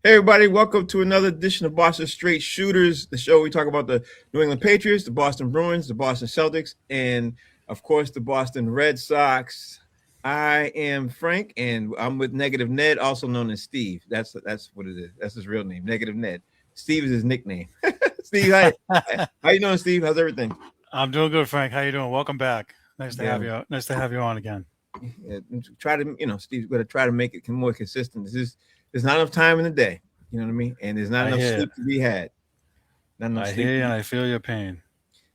Hey everybody, welcome to another edition of Boston Straight Shooters, the show we talk about the New England Patriots, the Boston Bruins, the Boston Celtics, and of course the Boston Red Sox. I am Frank, and I'm with Negative Ned, also known as Steve. That's what it is. That's his real name, Negative Ned. Steve is his nickname. Steve, how you doing, Steve? How's everything? I'm doing good, Frank. How you doing? Welcome back. Nice to have Yeah, you. Nice to have you on again. yeah, try to Steve's going to try to make it more consistent. There's not enough time in the day. You know what I mean? And there's not I enough hear you. sleep to be had. Not enough I sleep hear to you, and be. I feel your pain.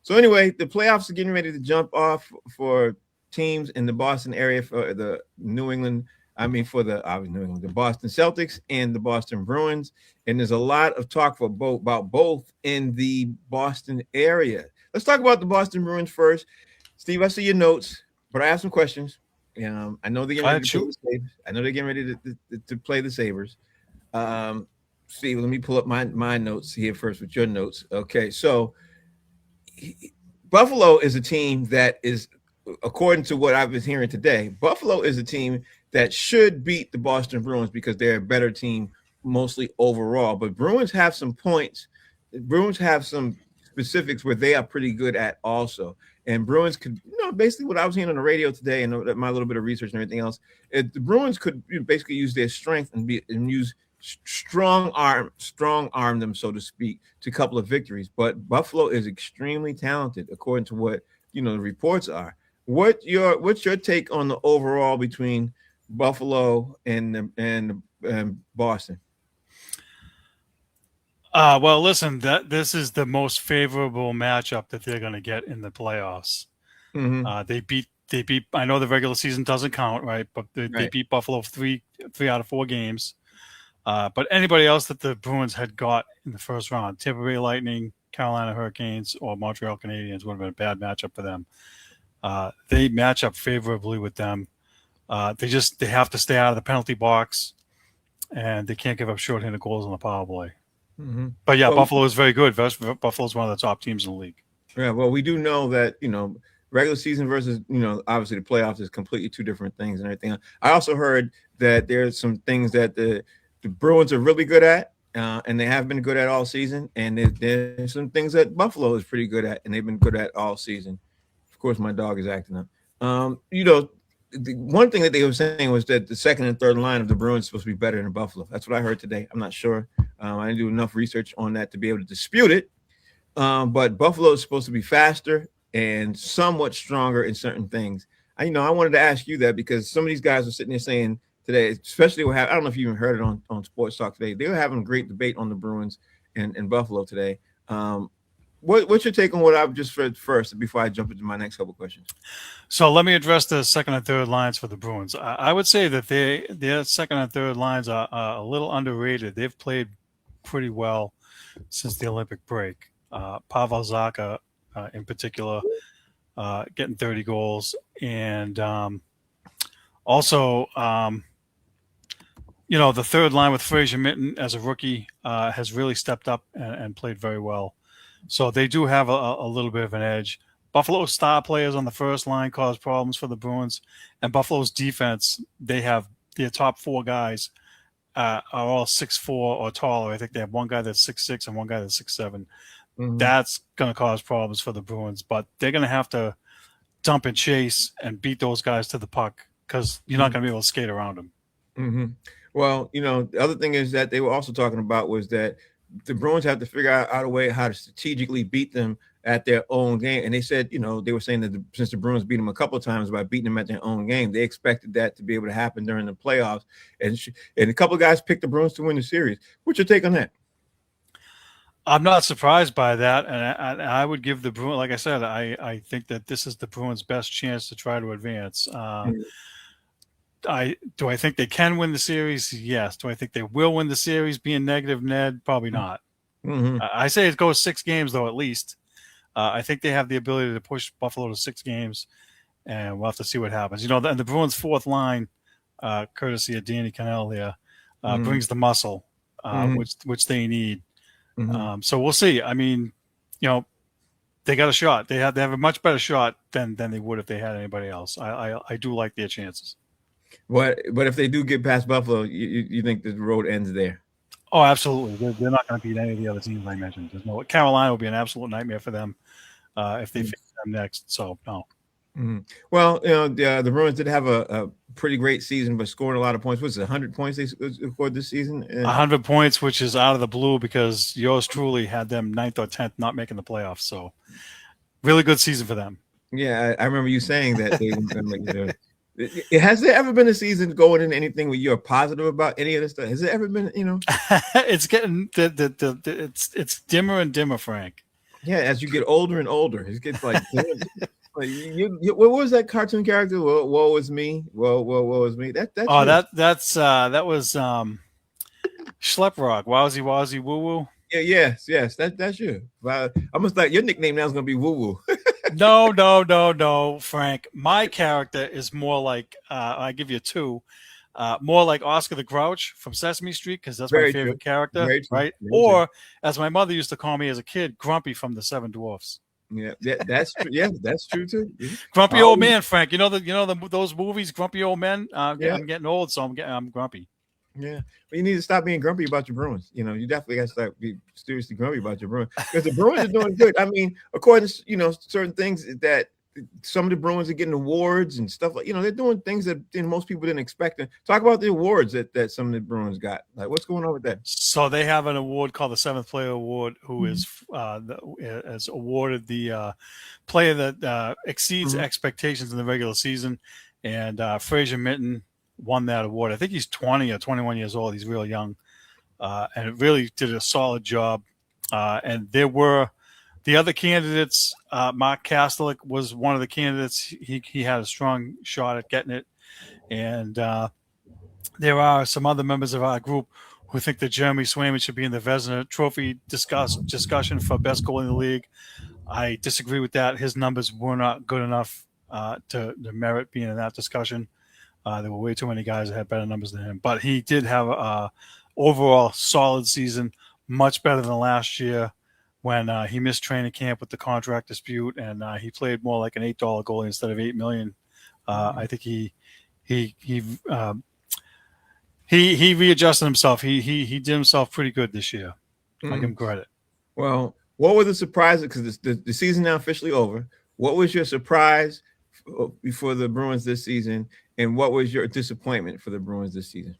So anyway, the playoffs are getting ready to jump off for teams in the Boston area for the New England. I mean, for the New England, the Boston Celtics and the Boston Bruins, and there's a lot of talk for both about both in the Boston area. Let's talk about the Boston Bruins first. Steve, I see your notes, but I have some questions. I know they're Go getting ready ahead, to play shoot. the Sabres. I know they're getting ready to play the Sabres. Um, Steve, let me pull up my notes here first with your notes. Okay, so Buffalo is a team that is, according to what I've been hearing today, Buffalo is a team that should beat the Boston Bruins because they're a better team mostly overall. But Bruins have some points. Bruins have some specifics where they are pretty good at also. And Bruins could, basically what I was hearing on the radio today and my little bit of research and everything else, the Bruins could basically use their strength and use strong arm them, so to speak, to a couple of victories. But Buffalo is extremely talented, according to what the reports are. What's your take on the overall between Buffalo and Boston? Well, listen. That this is the most favorable matchup that they're going to get in the playoffs. Mm-hmm. They beat. I know the regular season doesn't count, right? But they Right. beat Buffalo three out of four games. But anybody else that the Bruins had got in the first round, Tampa Bay Lightning, Carolina Hurricanes, or Montreal Canadiens, would have been a bad matchup for them. They match up favorably with them. They have to stay out of the penalty box, and they can't give up shorthanded goals on the power play. Mm-hmm. But yeah, Well, Buffalo is very good. Buffalo is one of the top teams in the league. yeah, well, we do know that regular season versus obviously the playoffs is completely two different things and everything. I also heard that there's some things that the Bruins are really good at, and they have been good at all season, and there's some things that Buffalo is pretty good at, and they've been good at all season. Of course, my dog is acting up. The one thing that they were saying was that the second and third line of the Bruins is supposed to be better than Buffalo. That's what I heard today. I'm not sure. I didn't do enough research on that to be able to dispute it, but Buffalo is supposed to be faster and somewhat stronger in certain things. I wanted to ask you that because some of these guys are sitting there saying today, especially I don't know if you even heard it on Sports Talk today. They were having a great debate on the Bruins and Buffalo today. What's your take on what I've just read first before I jump into my next couple questions? So let me address the second and third lines for the Bruins. I would say that their second and third lines are a little underrated. They've played pretty well since the Olympic break. Pavel Zacha, in particular, getting 30 goals, and also, the third line with Fraser Minton as a rookie has really stepped up and played very well. So they do have a little bit of an edge. Buffalo's star players on the first line cause problems for the Bruins, and Buffalo's defense, they have their top four guys are all 6'4" or taller. I think they have one guy that's 6'6" and one guy that's 6'7". Mm-hmm. That's going to cause problems for the Bruins, but they're going to have to dump and chase and beat those guys to the puck because you're not going to be able to skate around them. Mm-hmm. Well, the other thing is that they were also talking about was that the Bruins have to figure out a way how to strategically beat them at their own game. And they said, they were saying that since the Bruins beat them a couple of times by beating them at their own game, they expected that to be able to happen during the playoffs. And a couple of guys picked the Bruins to win the series. What's your take on that? I'm not surprised by that, and I would give the Bruins, like I said, I think that this is the Bruins' best chance to try to advance. I think they can win the series? Yes. Do I think they will win the series? Being negative, Ned, probably not. Mm-hmm. I say it goes 6 games though, at least. I think they have the ability to push Buffalo to 6 games, and we'll have to see what happens. And the Bruins' fourth line, courtesy of Danny Cannell there, Mm-hmm. brings the muscle, Mm-hmm. which they need. Mm-hmm. So we'll see. I mean, they got a shot. They have a much better shot than they would if they had anybody else. I do like their chances. But if they do get past Buffalo, you think the road ends there? Oh, absolutely. They're not going to beat any of the other teams I mentioned. There's no Carolina will be an absolute nightmare for them if they face them next. So no. Mhm. Well, the Bruins did have a pretty great season, but scoring a lot of points. Was it 100 points they scored this season? 100 points, which is out of the blue because yours truly had them ninth or 10th not making the playoffs. So really good season for them. Yeah, I remember you saying that they weren't going to make Has there ever been a season going into anything where you're positive about any of this stuff? Has there ever been? It's getting it's dimmer and dimmer, Frank. Yeah, as you get older and older, it gets like what was that cartoon character? Woe is me. Woe is me. That's Oh, you. that was Schlep Rock. Wowsy wowsy woo woo. Yeah, yes. That's you. I almost like your nickname now is gonna be Woo Woo. No, Frank. My character is more like I give you two. More like Oscar the Grouch from Sesame Street because that's my Very true. favorite character, Very true. right? Very true. Or as my mother used to call me as a kid, Grumpy from the Seven Dwarfs. Yeah, that's true. Yeah, that's true too. Yeah. Grumpy old Always, man, Frank. Those movies, Grumpy old men. yeah, I'm getting old, so I'm grumpy. yeah. But you need to stop being grumpy about your Bruins. You definitely got to start be seriously grumpy about your Bruins because the Bruins are doing good. I mean, according to certain things that some of the Bruins are getting awards and stuff like they're doing things that most people didn't expect. And talk about the awards that some of the Bruins got. Like, what's going on with that? So they have an award called the Seventh Player Award, who is awarded the player that exceeds Mhm. expectations in the regular season, and Fraser Minton won that award. I think he's 20 or 21 years old. He's real young, and it really did a solid job. And there were the other candidates. Mark Kastelic was one of the candidates. He had a strong shot at getting it, and there are some other members of our group who think that Jeremy Swayman should be in the Vezina Trophy discussion for best goal in the league. I disagree with that. His numbers were not good enough to merit being in that discussion. There were way too many guys that had better numbers than him, but he did have a overall solid season, much better than last year when he missed training camp with the contract dispute, and he played more like an $8 goalie instead of $8 million. I think he he readjusted himself. He did himself pretty good this year. I give him credit. Well, what was the surprise? Because the season now officially over. What was your surprise for the Bruins this season, and what was your disappointment for the Bruins this season?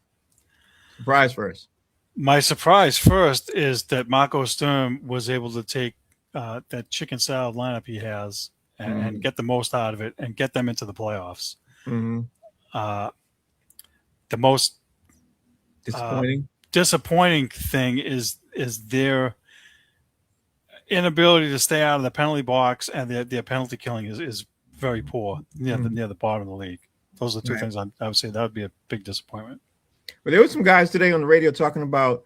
Surprise first. My surprise first is that Marco Sturm was able to take that chicken salad lineup he has and get the most out of it and get them into the playoffs. Mm-hmm. The most Disappointing. thing is their inability to stay out of the penalty box, and their penalty killing is very poor near the bottom of the league. Those are the two Right. things I would say that would be a big disappointment. But there were some guys today on the radio talking about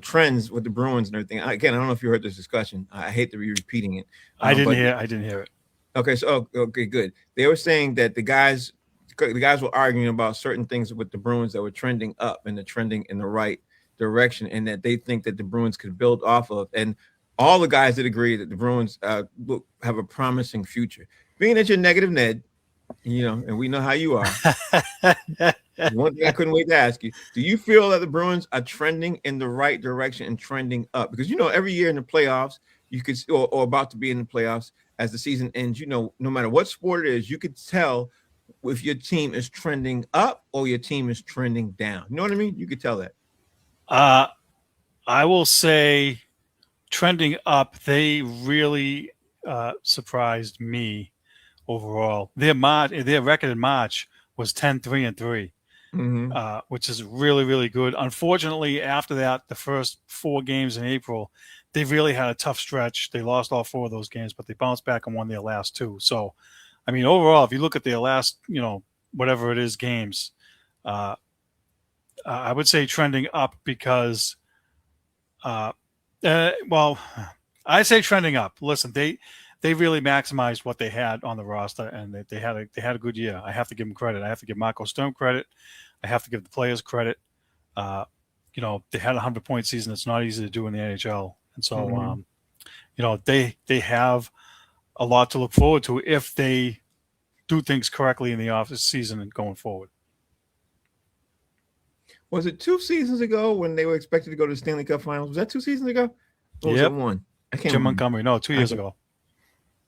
trends with the Bruins and everything. Again, I don't know if you heard this discussion. I hate to be repeating it. I didn't hear it. Okay, so okay, good. They were saying that the guys were arguing about certain things with the Bruins that were trending up and the trending in the right direction, and that they think that the Bruins could build off of. And all the guys did agree that the Bruins have a promising future. Being that you're negative, Ned, and we know how you are. One thing I couldn't wait to ask you: do you feel that the Bruins are trending in the right direction and trending up? Because every year in the playoffs, you could or about to be in the playoffs as the season ends. No matter what sport it is, you could tell if your team is trending up or your team is trending down. You know what I mean? You could tell that. I will say trending up. They really surprised me overall. Their record in March was 10-3-3, which is really, really good. Unfortunately, after that, the first 4 games in April, they really had a tough stretch. They lost all 4 of those games, but they bounced back and won their last 2. So, I mean, overall, if you look at their last, whatever it is, games, I would say trending up because, I say trending up. Listen, they really maximized what they had on the roster, and they had a good year. I have to give them credit. I have to give Marco Sturm credit. I have to give the players credit. They had a 100-point season. It's not easy to do in the NHL, and so they have a lot to look forward to if they do things correctly in the off season and going forward. Was it 2 seasons ago when they were expected to go to the Stanley Cup Finals? Was that 2 seasons ago? Or was it Yep. one? I can't Jim remember. Montgomery. No, 2 years ago.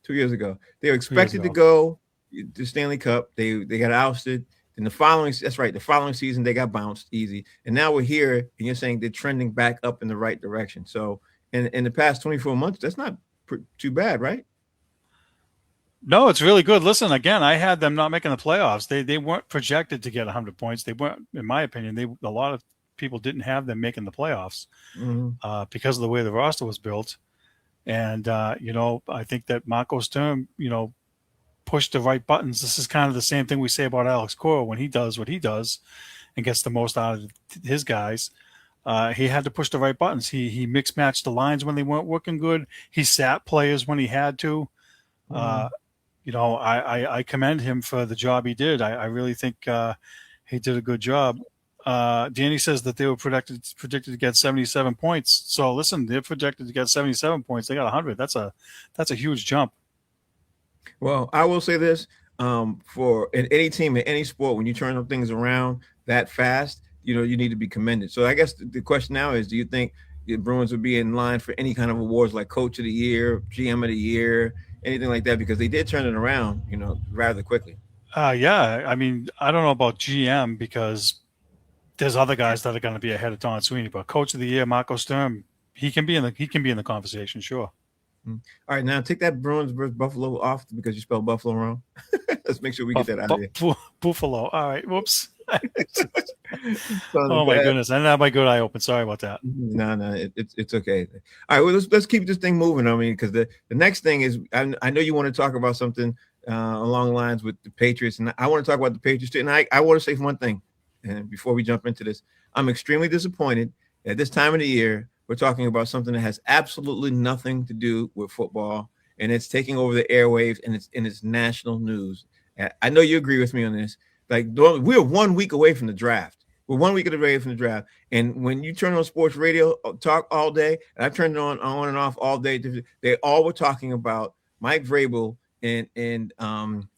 2 years ago. They were 2 years expected to ago. go to Stanley Cup. They got ousted. Then the following, that's right, the following season they got bounced easy. And now we're here, and you're saying they're trending back up in the right direction. So in the past 24 months, that's not too bad, right? No, it's really good. Listen, again, I had them not making the playoffs. They weren't projected to get 100 points. They weren't, in my opinion. A lot of people didn't have them making the playoffs Mm-hmm. because of the way the roster was built. And I think that Marco Sturm, pushed the right buttons. This is kind of the same thing we say about Alex Cora when he does what he does and gets the most out of his guys. He had to push the right buttons. He mixed matched the lines when they weren't working good. He sat players when he had to. Mm-hmm. I commend him for the job he did. I really think he did a good job. Danny says that they were predicted to get 77 points. So listen, they're projected to get 77 points. They got 100. That's a huge jump. Well, I will say this: for in any team in any sport, when you turn things around that fast, you need to be commended. So I guess the question now is: do you think the Bruins would be in line for any kind of awards like Coach of the Year, GM of the Year, anything like that? Because they did turn it around, rather quickly. Yeah, I mean, I don't know about GM because there's other guys that are going to be ahead of Don Sweeney, but Coach of the Year, Marco Sturm, he can be in the conversation, sure. Mm. All right, now take that Bruins versus Buffalo off because you spelled Buffalo wrong. Let's make sure we get that out of here. Buffalo. All right, whoops. So Oh my goodness, I didn't have my good eye open. Sorry about that. No, it's okay. All right, well let's keep this thing moving. I mean, because the next thing is I know you want to talk about something along the lines with the Patriots, and I want to talk about the Patriots too. And I want to say one thing, and before we jump into this, I'm extremely disappointed at this time of the year. We're talking about something that has absolutely nothing to do with football, and it's taking over the airwaves, and it's national news. I know you agree with me on this. Like we're 1 week away from the draft. We're 1 week away from the draft, and when you turn on sports radio talk all day, and I've turned it on and off all day, they all were talking about Mike Vrable and Dianna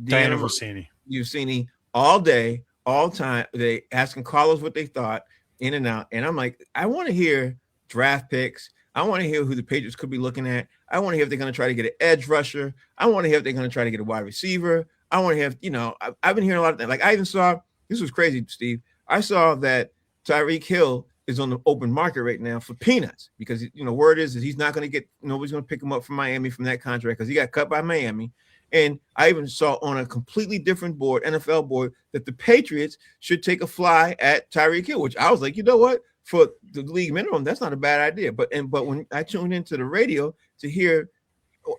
Dianna Russini. Russini all day, all time. They asking callers what they thought in and out, and I'm like, I want to hear draft picks. I want to hear who the Patriots could be looking at. I want to hear if they're going to try to get an edge rusher. I want to hear if they're going to try to get a wide receiver. I want to hear, I've been hearing a lot of things. Like I even saw, this was crazy, Steve. I saw that Tyreek Hill is on the open market right now for peanuts because, word is that he's not going to get, nobody's going to pick him up from Miami from that contract because he got cut by Miami. And I even saw on a completely different board, NFL board, that the Patriots should take a fly at Tyreek Hill, which I was like, you know what? For the league minimum, that's not a bad idea. But when I tuned into the radio to hear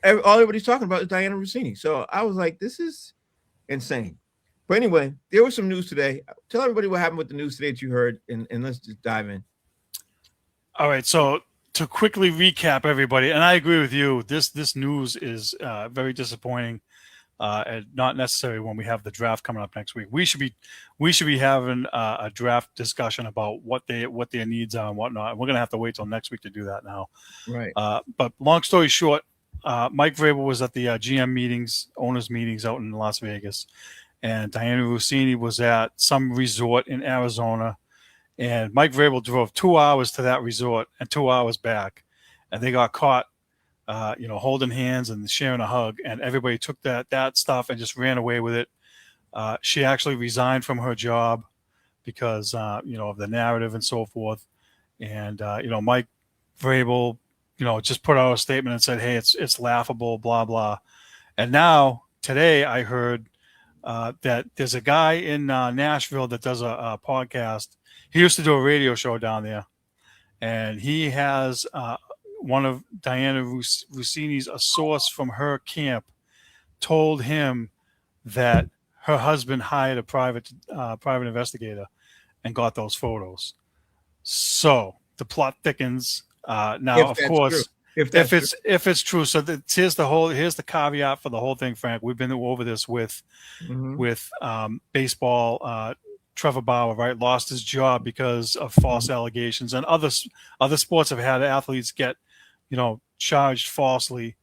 all everybody's talking about is Dianna Russini. So I was like, this is insane. But anyway, there was some news today. Tell everybody what happened with the news today that you heard, and let's just dive in. All right, so to quickly recap, everybody, and I agree with you. This news is very disappointing, and not necessary when we have the draft coming up next week. We should be having a draft discussion about what their needs are and whatnot. We're gonna have to wait till next week to do that now. Right. But long story short, Mike Vrable was at the GM meetings, owners meetings out in Las Vegas, and Dianna Russini was at some resort in Arizona. And Mike Vrable drove 2 hours to that resort and 2 hours back, and they got caught, holding hands and sharing a hug. And everybody took that stuff and just ran away with it. She actually resigned from her job because of the narrative and so forth. And Mike Vrable, just put out a statement and said, "Hey, it's laughable, blah blah." And now today, I heard that there's a guy in Nashville that does a podcast. He used to do a radio show down there, and he has one of Dianna Russini's, a source from her camp, told him that her husband hired a private investigator and got those photos. So the plot thickens. Now, of course, if it's true. So here's the caveat for the whole thing, Frank. We've been over this with baseball. Trevor Bauer, right, lost his job because of false allegations, and other sports have had athletes get, charged falsely.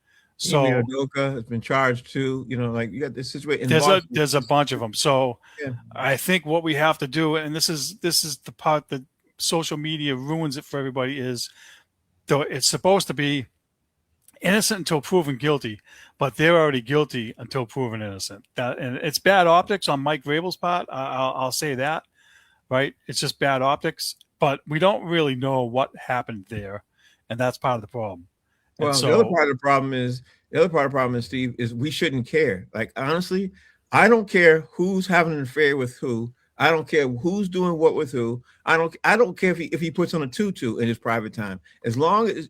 Ime So Udoka has been charged too. Like you got this situation in Boston. there's a bunch of them. So Yeah. I think what we have to do, and this is the part that social media ruins it for everybody, is though it's supposed to be innocent until proven guilty, but they're already guilty until proven innocent. And it's bad optics on Mike Vrabel's part. I'll say that, right? It's just bad optics, but we don't really know what happened there, and that's part of the problem. And Well, so the other part of the problem is, Steve, is we shouldn't care. Like honestly, I don't care who's having an affair with who. I don't care who's doing what with who. I don't care if he puts on a tutu in his private time. As long as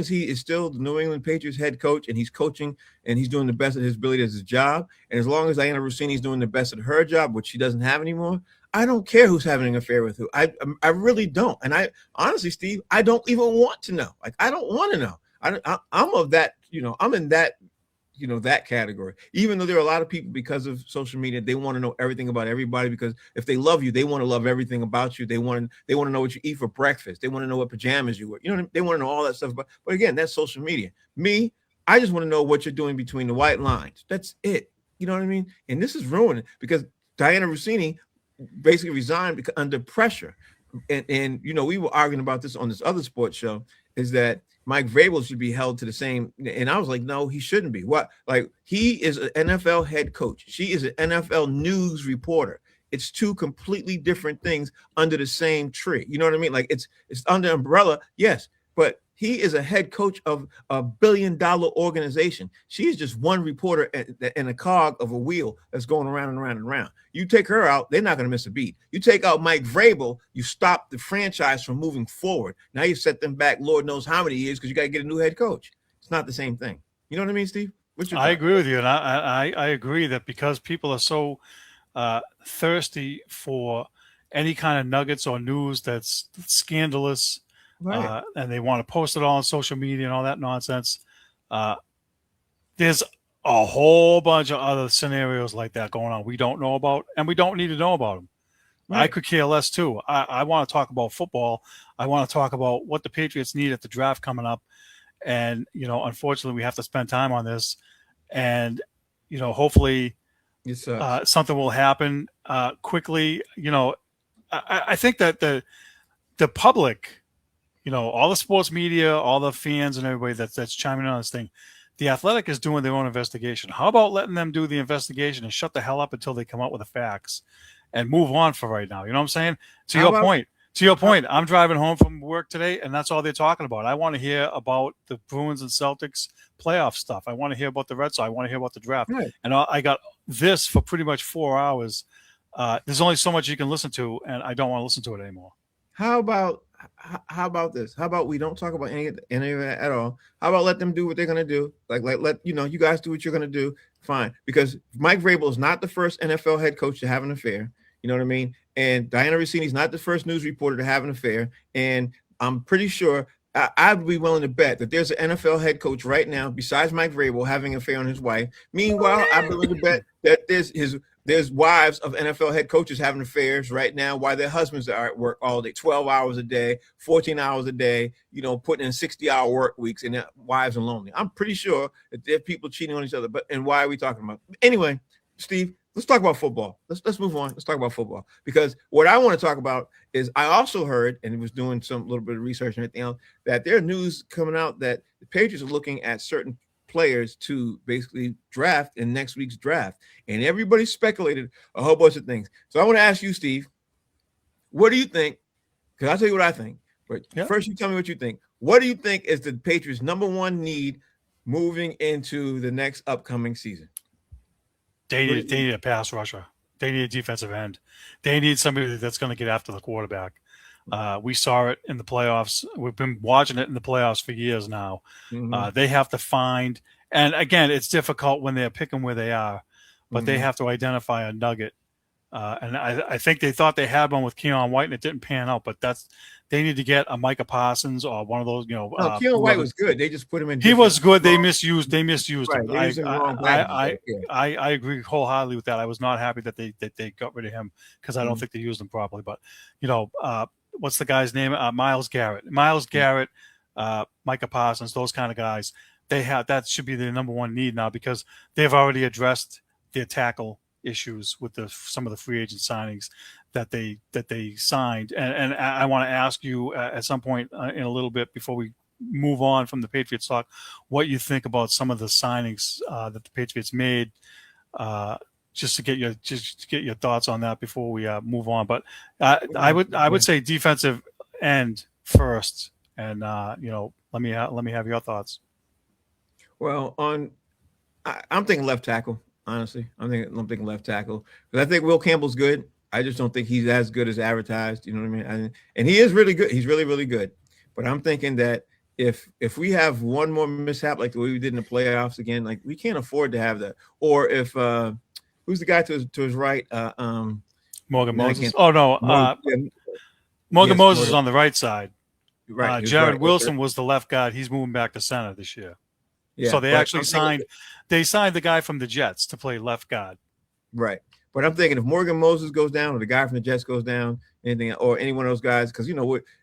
he is still the New England Patriots head coach and he's coaching and he's doing the best of his ability as his job, and as long as Dianna Russini is doing the best at her job, which she doesn't have anymore, I don't care who's having an affair with who. I really don't. And I honestly, Steve, I don't even want to know. Like I don't want to know. I'm of that, I'm in that, that category. Even though there are a lot of people, because of social media, they want to know everything about everybody, because if they love you, they want to love everything about you. They want to know what you eat for breakfast. They want to know what pajamas you wear. They want to know all that stuff. But again, that's social media. Me, I just want to know what you're doing between the white lines. That's it. You know what I mean? And this is ruining because Dianna Russini basically resigned under pressure. And we were arguing about this on this other sports show, is that Mike Vrable should be held to the same. And I was like, no, he shouldn't be. What? Like, he is an NFL head coach. She is an NFL news reporter. It's two completely different things under the same tree. You know what I mean? Like it's under umbrella, yes, but he is a head coach of a billion-dollar organization. She is just one reporter and a cog of a wheel that's going around and around and around. You take her out, they're not going to miss a beat. You take out Mike Vrable, you stop the franchise from moving forward. Now you set them back, Lord knows how many years, because you got to get a new head coach. It's not the same thing. You know what I mean, Steve? I agree with you, and I agree that because people are so thirsty for any kind of nuggets or news that's scandalous, Right. and they want to post it all on social media and all that nonsense. There's a whole bunch of other scenarios like that going on we don't know about, and we don't need to know about them. Right. I could care less too. I want to talk about football. I want to talk about what the Patriots need at the draft coming up. And, unfortunately, we have to spend time on this. And, hopefully something will happen quickly. I think that the public, all the sports media, all the fans and everybody that's chiming in on this thing, the Athletic is doing their own investigation. How about letting them do the investigation and shut the hell up until they come out with the facts and move on for right now? You know what I'm saying? To your point, I'm driving home from work today, and that's all they're talking about. I want to hear about the Bruins and Celtics playoff stuff. I want to hear about the Red Sox. I want to hear about the draft. Right. And I got this for pretty much 4 hours. There's only so much you can listen to, and I don't want to listen to it anymore. How about this? How about we don't talk about any of that at all? How about let them do what they're going to do? Like let you guys do what you're going to do. Fine. Because Mike Vrable is not the first NFL head coach to have an affair. You know what I mean? And Dianna Russini is not the first news reporter to have an affair. And I'm pretty sure I'd be willing to bet that there's an NFL head coach right now, besides Mike Vrable, having an affair on his wife. Meanwhile, I'm willing to bet that there's wives of NFL head coaches having affairs right now while their husbands are at work all day, 12 hours a day, 14 hours a day, putting in 60-hour work weeks, and their wives are lonely. I'm pretty sure that there are people cheating on each other. And why are we talking about? Anyway, Steve, let's talk about football. Let's move on. Let's talk about football, because what I want to talk about is I also heard, and was doing some little bit of research and everything else, that there are news coming out that the Patriots are looking at certain players to basically draft in next week's draft, and everybody speculated a whole bunch of things. So I want to ask you, Steve, what do you think? Because I'll tell you what I think, but first you tell me what you think. What do you think is the Patriots' number one need moving into the next upcoming season? They need a pass rusher. They need a defensive end. They need somebody that's going to get after the quarterback. We saw it in the playoffs. We've been watching it in the playoffs for years now. Mm-hmm. They have to find, and again, it's difficult when they're picking where they are, but they have to identify a nugget. And I think they thought they had one with Keon White, and it didn't pan out. But they need to get a Micah Parsons or one of those. Keon White was good. They just put him in. He was good. They misused him. Right. I agree wholeheartedly with that. I was not happy that they got rid of him, because I don't think they used him properly. But what's the guy's name? Myles Garrett, Micah Parsons, those kind of guys. that should be their number one need now because they've already addressed their tackle issues with some of the free agent signings that they signed. And I want to ask you at some point in a little bit before we move on from the Patriots talk, what you think about some of the signings that the Patriots made. Just to get your thoughts on that before we move on. But I would say defensive end first, and let me have your thoughts. Well, I'm thinking left tackle. Honestly, I'm thinking left tackle because I think Will Campbell's good. I just don't think he's as good as advertised. You know what I mean? And he is really good. He's really really good. But I'm thinking that if we have one more mishap like the way we did in the playoffs again, like we can't afford to have that. Or if who's the guy to his right? Morgan now I Moses. can't. Oh no, Yeah, Morgan yes, Moses is Morgan. on the right side. Right, he was Jared right. Okay. Wilson was the left guard. He's moving back to center this year. Yeah, So they but actually I'm thinking signed the guy from the Jets to play left guard. right. But I'm thinking if Morgan Moses goes down, or the guy from the Jets goes down, anything, or any one of those guys, because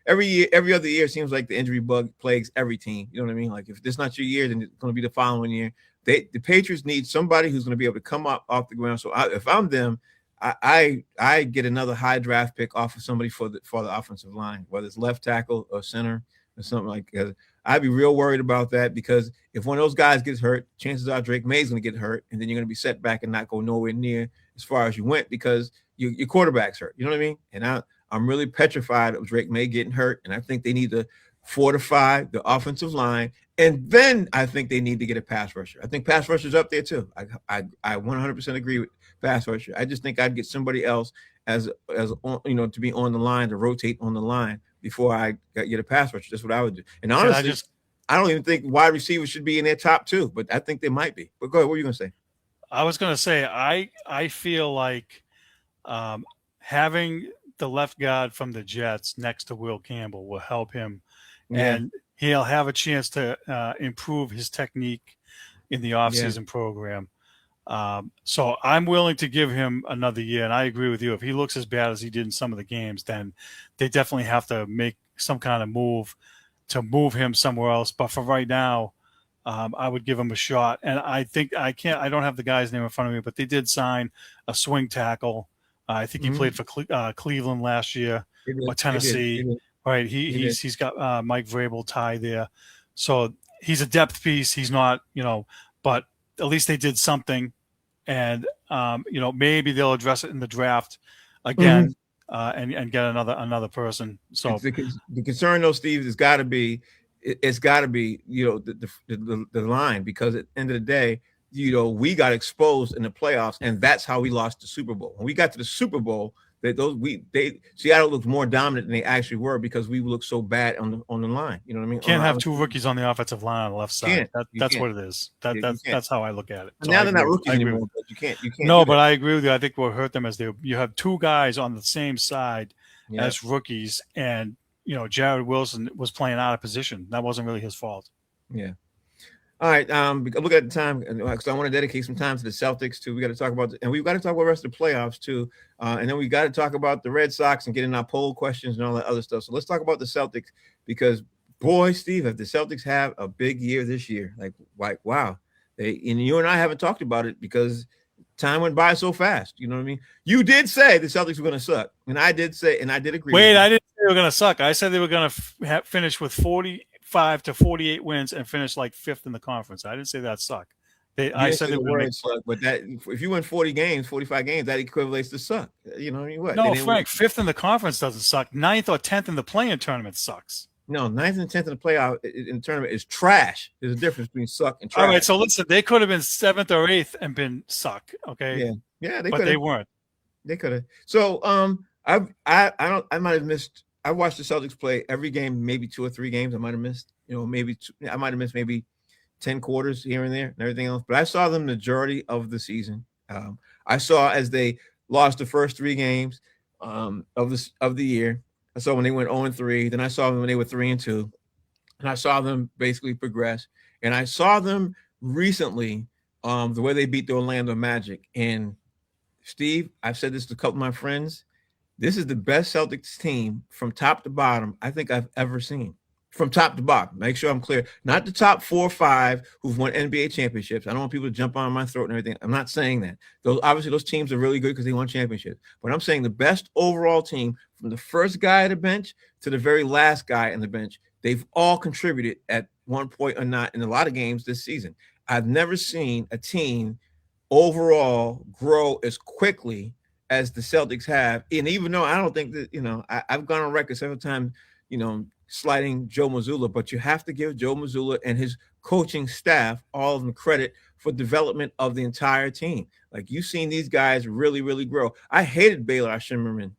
every year, every other year, it seems like the injury bug plagues every team. You know what I mean? Like if this not your year, then it's going to be the following year. The Patriots need somebody who's going to be able to come up off the ground. So if I'm them, I get another high draft pick off of somebody for the offensive line, whether it's left tackle or center or something like that. I'd be real worried about that because if one of those guys gets hurt, chances are Drake May's going to get hurt, and then you're going to be set back and not go nowhere near as far as you went because your quarterback's hurt. You know what I mean? And I'm really petrified of Drake May getting hurt, and I think they need to fortify the offensive line, and then I think they need to get a pass rusher. I think pass rusher's up there too. I 100% agree with pass rusher. I just think I'd get somebody else as to be on the line, to rotate on the line before I get a pass rusher. That's what I would do. And Can I honestly, just I don't even think wide receivers should be in their top two, but I think they might be. But go ahead. What are you going to say? I was going to say I feel like having the left guard from the Jets next to Will Campbell will help him, Yeah. and he'll have a chance to improve his technique in the Yeah. offseason program. So I'm willing to give him another year, and I agree with you. If he looks as bad as he did in some of the games, then they definitely have to make some kind of move to move him somewhere else. But for right now, I would give him a shot. And I think I don't have the guy's name in front of me, but they did sign a swing tackle. I think he Mm-hmm. played for Cleveland last year It or did. It did. It Tennessee. did. Right. It did. He's got Mike Vrable tie there. So he's a depth piece. He's not, but at least they did something. And, maybe they'll address it in the draft again. Mhm. And get another person. So The concern though, Steve, has got to be it's got to be the line, because at the end of the day, we got exposed in the playoffs, and that's how we lost the Super Bowl. When we got to the Super Bowl, Seattle looked more dominant than they actually were because we looked so bad on the line. You know what I mean? can't have two rookies on the offensive line on the left side. That's Can't. what it is. Yeah, you can't. That's how I look at it. So Now I they're not agree. rookies I agree. anymore, but you can't. No, do but that. I agree with you. I think what hurt them is you have two guys on the same side Yeah. as rookies, and Jared Wilson was playing out of position. That wasn't really his fault. Yeah. All right. Look at the time, because I want to dedicate some time to the Celtics too. We got to talk about, and we've got to talk about the rest of the playoffs too, and then we got to talk about the Red Sox and getting our poll questions and all that other stuff. So let's talk about the Celtics, because boy, Steve, if the Celtics have a big year this year, like wow, and you and I haven't talked about it because time went by so fast. You know what I mean? You did say the Celtics were going to suck, and I did say, and I did agree. Wait, I didn't say they were going to suck. I said they were going to finish with 45 to 48 wins and finish like fifth in the conference. I didn't say that suck. I said they were going to make suck, but that if you win 40 games, 45 games, that equivalents to suck. You know what I mean? What? No, Frank, fifth in the conference doesn't suck. Ninth or 10th in the play-in tournament sucks. No, 9th and 10th in the playoff in the tournament is trash. There's a difference between suck and trash. All right, so listen, they could have been 7th or 8th and been suck. Okay. Yeah, but they weren't. They could have. So I might have missed. I watched the Celtics play every game, maybe 2 or 3 games. I might have missed. I might have missed maybe 10 quarters here and there and everything else. But I saw them the majority of the season. I saw as they lost the first 3 games of the year. I saw when they went 0-3. Then I saw them when they were 3-2, and I saw them basically progress. And I saw them recently, the way they beat the Orlando Magic. And Steve, I've said this to a couple of my friends. This is the best Celtics team from top to bottom I think I've ever seen. from top to bottom. Make sure I'm clear. Not the top 4 or 5 who've won NBA championships. I don't want people to jump on my throat and everything. I'm not saying that. Those obviously those teams are really good because they won championships. But I'm saying the best overall team from the first guy at the bench to the very last guy on the bench, they've all contributed at one point or not in a lot of games this season. I've never seen a team overall grow as quickly as the Celtics have. And even though I don't think that, I've gone on record several times, sliding Joe Mazzulla, but you have to give Joe Mazzulla and his coaching staff all of them credit for development of the entire team. Like you've seen these guys really, really grow. I hated Baylor Shimmerin.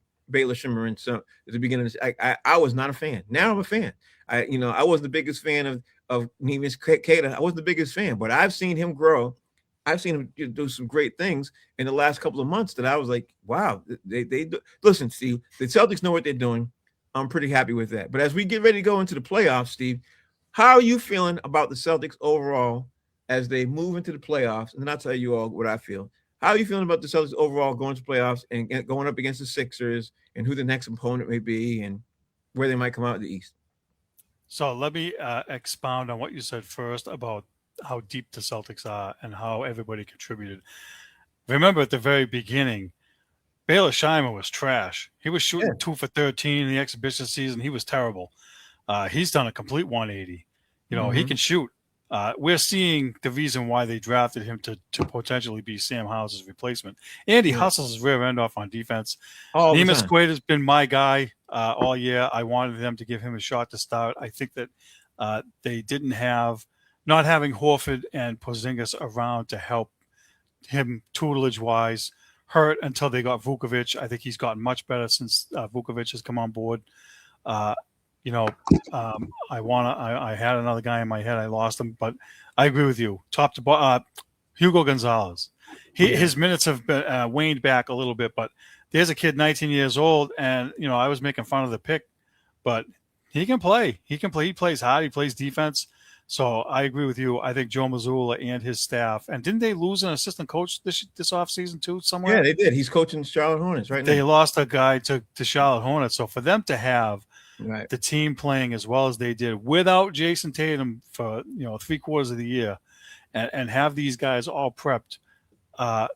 So at the beginning, I was not a fan. Now I'm a fan. I wasn't the biggest fan of Neemias Queta. I wasn't the biggest fan, but I've seen him grow. I've seen him do some great things in the last couple of months that I was like, wow, they do. Listen, Steve, the Celtics know what they're doing. I'm pretty happy with that. But as we get ready to go into the playoffs, Steve, how are you feeling about the Celtics overall as they move into the playoffs? And then I'll tell you all what I feel. How are you feeling about the Celtics overall going to playoffs and going up against the Sixers and who the next opponent may be and where they might come out of the East? So let me expound on what you said first about how deep the Celtics are and how everybody contributed. Remember at the very beginning, Baylor Scheimer was trash. He was shooting 2 for 13 in the exhibition season. He was terrible. He's done a complete 180. He can shoot. We're seeing the reason why they drafted him to potentially be Sam House's replacement. And he hustles his rear end off on defense. Neemias Quaid has been my guy all year. I wanted them to give him a shot to start. I think that they didn't have – not having Horford and Porzingis around to help him tutelage-wise hurt until they got Vukovic. I think he's gotten much better since Vukovic has come on board. I had another guy in my head. I lost him, but I agree with you. Top to bottom, Hugo Gonzalez. His minutes have been waned back a little bit, but there's a kid 19 years old, and, I was making fun of the pick, but he can play. He plays hard. He plays defense. So I agree with you. I think Joe Mazzulla and his staff, and didn't they lose an assistant coach this offseason too somewhere? Yeah, they did. He's coaching Charlotte Hornets right now. They lost a guy to Charlotte Hornets. So for them to have the team playing as well as they did without Jason Tatum for 3/4 of the year and have these guys all prepped, I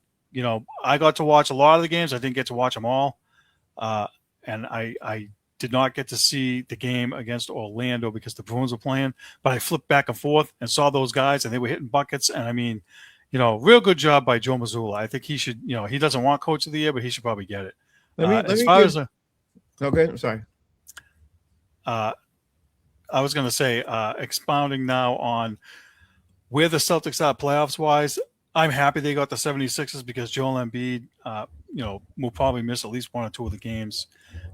got to watch a lot of the games. I didn't get to watch them all. And I did not get to see the game against Orlando because the Bruins were playing, but I flipped back and forth and saw those guys and they were hitting buckets. And I mean, real good job by Joe Mazzulla. I think he should, he doesn't want coach of the year, but he should probably get it. Okay, I'm sorry. I was going to say, expounding now on where the Celtics are playoffs wise, I'm happy they got the 76ers because Joel Embiid, will probably miss at least 1 or 2 of the games.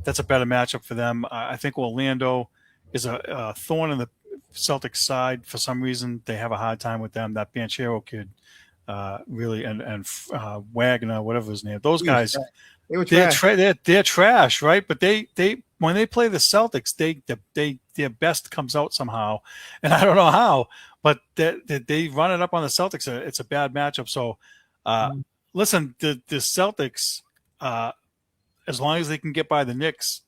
That's a better matchup for them. I think Orlando is a thorn in the Celtics side. For some reason, they have a hard time with them. That Banchero kid, really, and Wagner, whatever his name. Those guys, they're trash, right? But they when they play the Celtics, their best comes out somehow, and I don't know how, but they run it up on the Celtics. It's a bad matchup. So, listen, the Celtics, as long as they can get by the Knicks,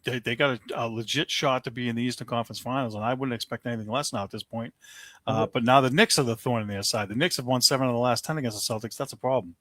they got a legit shot to be in the Eastern Conference Finals, and I wouldn't expect anything less now at this point. But now the Knicks are the thorn in their side. The Knicks have won 7 of the last 10 against the Celtics. That's a problem.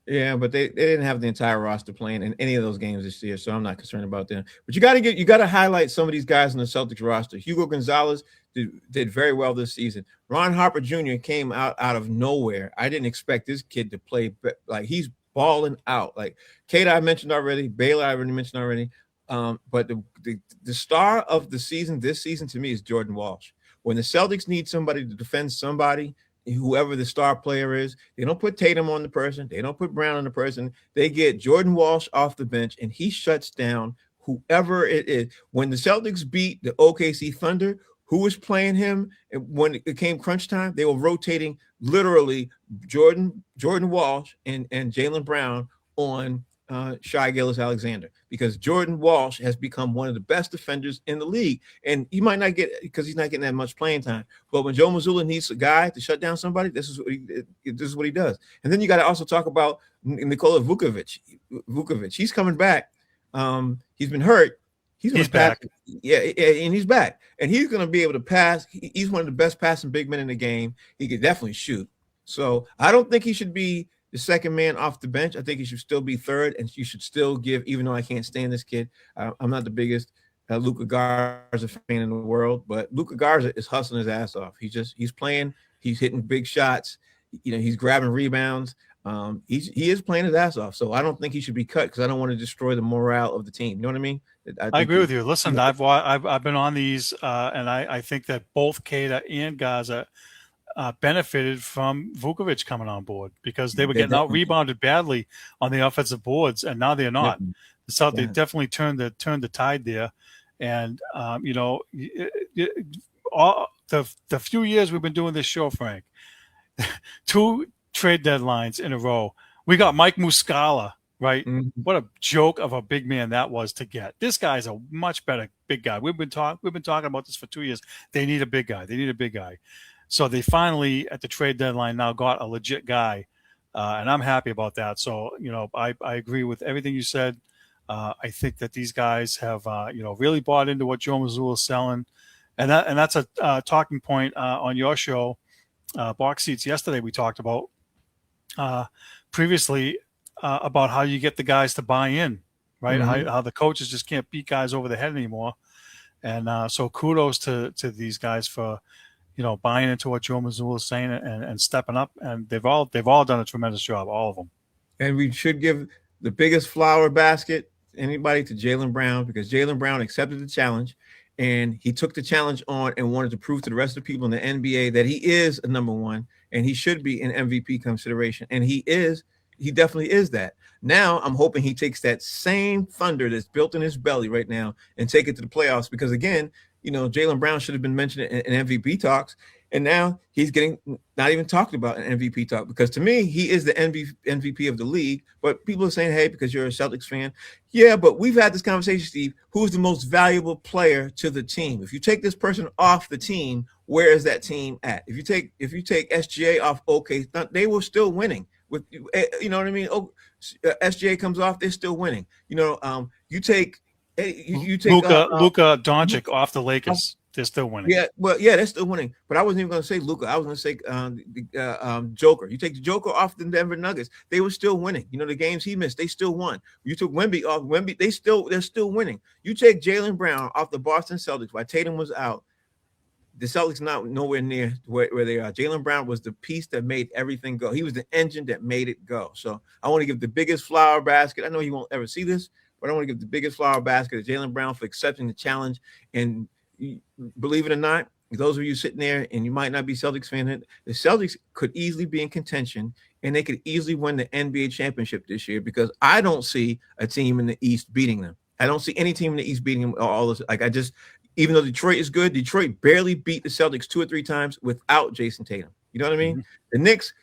Yeah, but they didn't have the entire roster playing in any of those games this year, so I'm not concerned about them. But you got to highlight some of these guys on the Celtics roster. Hugo Gonzalez did very well this season. Ron Harper Jr. came out of nowhere. I didn't expect this kid to play like he's balling out. Like Kate, I mentioned already. Baylor, I already mentioned already. But the star of the season this season to me is Jordan Walsh. When the Celtics need somebody to defend somebody, whoever the star player is, they don't put Tatum on the person. They don't put Brown on the person. They get Jordan Walsh off the bench, and he shuts down whoever it is. When the Celtics beat the OKC Thunder, who was playing him? And when it came crunch time, they were rotating literally Jordan Walsh and Jaylen Brown on Shai Gilgeous-Alexander, because Jordan Walsh has become one of the best defenders in the league. And he might not get, because he's not getting that much playing time. But when Joe Mazzulla needs a guy to shut down somebody, this is what he does. And then you got to also talk about Nikola Vukovic. He's coming back. He's been hurt, He's going He's to pass. back. Yeah, and he's back, and he's going to be able to pass. He's one of the best passing big men in the game. He could definitely shoot. So I don't think he should be the second man off the bench. I think he should still be third, and you should still give. Even though I can't stand this kid, I'm not the biggest Luka Garza fan in the world, but Luka Garza is hustling his ass off. He's playing. He's hitting big shots. He's grabbing rebounds. He is playing his ass off. So I don't think he should be cut because I don't want to destroy the morale of the team. You know what I mean? I I think agree with you. Listen, I've been on these, and I think that both Keita and Gaza benefited from Vukovic coming on board because they were they getting out definitely, rebounded badly on the offensive boards, and now they're not. definitely, So they yeah. definitely turned the tide there, and all the few years we've been doing this show, Frank, two trade deadlines in a row. We got Mike Muscala, right? Mhm. What a joke of a big man that was to get. This guy's a much better big guy. We've been talking about this for 2 years. They need a big guy. They need a big guy. So they finally at the trade deadline now got a legit guy, and I'm happy about that. So I agree with everything you said. I think that these guys have really bought into what Joe Mazzulla is selling, and that's a talking point on your show, Box Seats. Yesterday we talked about previously about how you get the guys to buy in, right? Mhm. How the coaches just can't beat guys over the head anymore, and so kudos to these guys for buying into what Joe Mazzulla is saying and stepping up, and they've all done a tremendous job, all of them. And we should give the biggest flower basket anybody to Jaylen Brown because Jaylen Brown accepted the challenge and he took the challenge on and wanted to prove to the rest of the people in the NBA that he is a number one and he should be in MVP consideration. And he definitely is that. Now I'm hoping he takes that same thunder that's built in his belly right now and take it to the playoffs because again, Jaylen Brown should have been mentioned in MVP talks. And now he's getting not even talked about in MVP talk because to me, he is the MVP of the league. But people are saying, hey, because you're a Celtics fan. Yeah, but we've had this conversation, Steve. Who's the most valuable player to the team? If you take this person off the team, where is that team at? If you take SGA off, okay, they were still winning. With you know what I mean? Oh, SGA comes off, they're still winning. You take Luka Doncic off the Lakers, they're still winning. yeah, well, yeah, they're still winning. But I wasn't even going to say Luka. I was going to say Joker. You take the Joker off the Denver Nuggets, they were still winning. The games he missed, they still won. You took Wemby off Wemby, they're still winning. You take Jaylen Brown off the Boston Celtics while Tatum was out. The Celtics not nowhere near where they are. Jaylen Brown was the piece that made everything go. He was the engine that made it go. So I want to give the biggest flower basket. I know you won't ever see this, but I want to give the biggest flower basket to Jaylen Brown for accepting the challenge. And believe it or not, those of you sitting there and you might not be Celtics fan, the Celtics could easily be in contention and they could easily win the NBA championship this year because I don't see a team in the East beating them. I don't see any team in the East beating them. All this, even though Detroit is good, Detroit barely beat the Celtics 2 or 3 times without Jason Tatum. You know what I mean? Mm-hmm. The Knicks,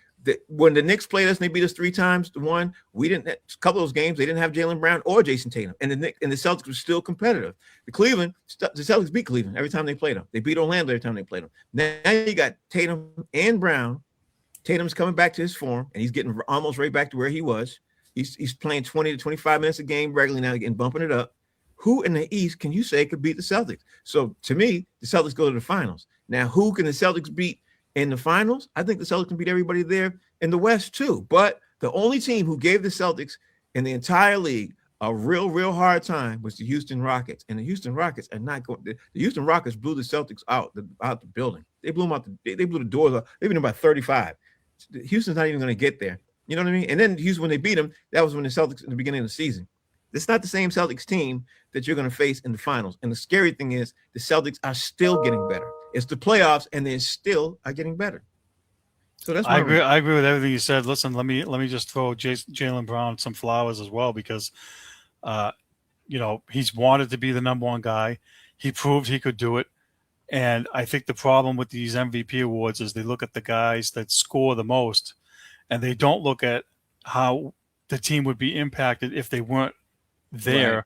when the Knicks played us and they beat us 3 times to 1, we didn't. A couple of those games they didn't have Jaylen Brown or Jason Tatum, and the Celtics were still competitive. The Celtics beat Cleveland every time they played them. They beat Orlando every time they played them. Now you got Tatum and Brown. Tatum's coming back to his form, and he's getting almost right back to where he was. He's playing 20 to 25 minutes a game regularly now and bumping it up. Who in the East can you say could beat the Celtics? So to me, the Celtics go to the finals. Now, who can the Celtics beat in the finals? I think the Celtics can beat everybody there in the West too. But the only team who gave the Celtics in the entire league a real hard time was the Houston Rockets. And the Houston Rockets are not going. The Houston Rockets blew the Celtics out the building. They blew them out. They blew the doors out. They beat them by 35. Houston's not even going to get there. You know what I mean? And then Houston, when they beat them, that was when the Celtics in the beginning of the season. It's not the same Celtics team that you're going to face in the finals. And the scary thing is the Celtics are still getting better. It's the playoffs, and they still are getting better. So that's I agree with everything you said. Listen, let me just throw Jaylen Brown some flowers as well because, he's wanted to be the number one guy. He proved he could do it. And I think the problem with these MVP awards is they look at the guys that score the most, and they don't look at how the team would be impacted if they weren't there. Right.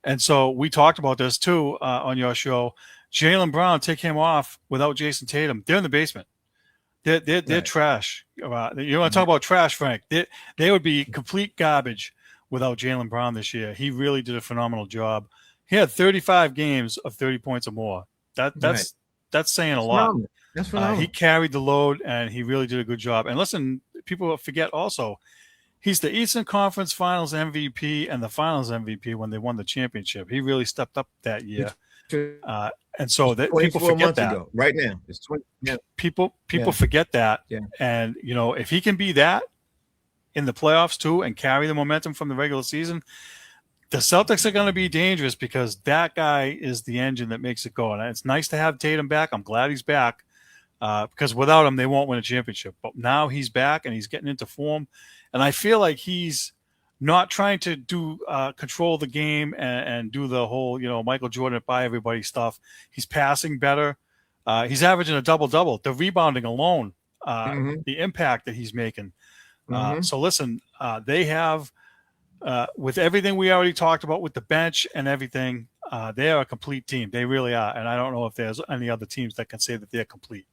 And so we talked about this too on your show. Jaylen Brown, take him off without Jason Tatum. They're in the basement. They're right. Trash. You want to talk about trash, Frank? They would be complete garbage without Jaylen Brown this year. He really did a phenomenal job. He had 35 games of 30 points or more. That Right. that's saying a That's lot. phenomenal. That's He phenomenal. carried the load, and he really did a good job. And listen, people forget also, he's the Eastern Conference Finals MVP and the Finals MVP when they won the championship. He really stepped up that year, Which was and so that 24 people months forget ago. that. Right now, it's 20. Yeah, People yeah, forget that, yeah. and if he can be that in the playoffs too and carry the momentum from the regular season, the Celtics are going to be dangerous because that guy is the engine that makes it go. And it's nice to have Tatum back. I'm glad he's back because without him, they won't win a championship. But now he's back and he's getting into form. And I feel like he's not trying to do control the game and do the whole, Michael Jordan by everybody stuff. He's passing better. He's averaging a double-double. The rebounding alone, Mm-hmm. the impact that he's making. Mm-hmm. So listen, they have – with everything we already talked about with the bench and everything, they are a complete team. They really are. And I don't know if there's any other teams that can say that they're complete.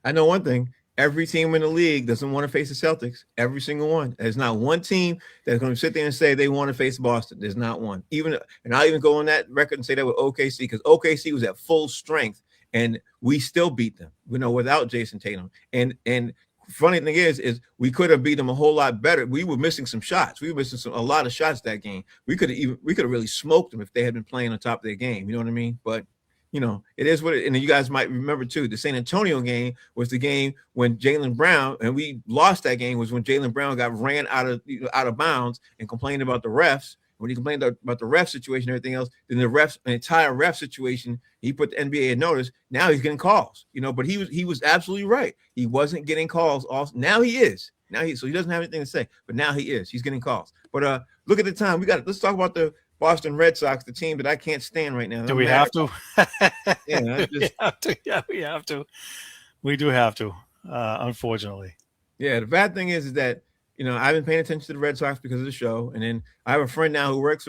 I know one thing. Every team in the league doesn't want to face the Celtics. Every single one. There's not one team that's going to sit there and say they want to face Boston. There's not one. And I'll even go on that record and say that with OKC because OKC was at full strength and we still beat them. Without Jason Tatum. And funny thing is we could have beat them a whole lot better. We were missing some shots. We were missing a lot of shots that game. We could have really smoked them if they had been playing on top of their game. You know what I mean? But it is what it, and you guys might remember too, the San Antonio game was the game when Jaylen Brown, and we lost that game, was when Jaylen Brown got ran out of bounds and complained about the refs. When he complained about the ref situation and everything else, then the entire ref situation, he put the NBA in notice. Now he's getting calls, but he was absolutely right. He wasn't getting calls. Now he is. So he doesn't have anything to say, but now he is. He's getting calls. But look at the time. Let's talk about the Boston Red Sox, the team that I can't stand right now. Do we have to? Yeah, we have to. Yeah, we have to. We do have to, unfortunately. Yeah, the bad thing is that I've been paying attention to the Red Sox because of the show, and then I have a friend now who works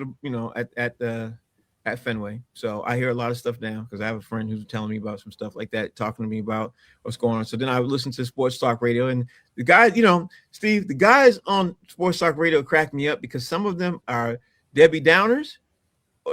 at Fenway, so I hear a lot of stuff now because I have a friend who's telling me about some stuff like that, talking to me about what's going on. So then I would listen to Sports Talk Radio, and the guys, Steve, the guys on Sports Talk Radio crack me up because some of them are Debbie Downers,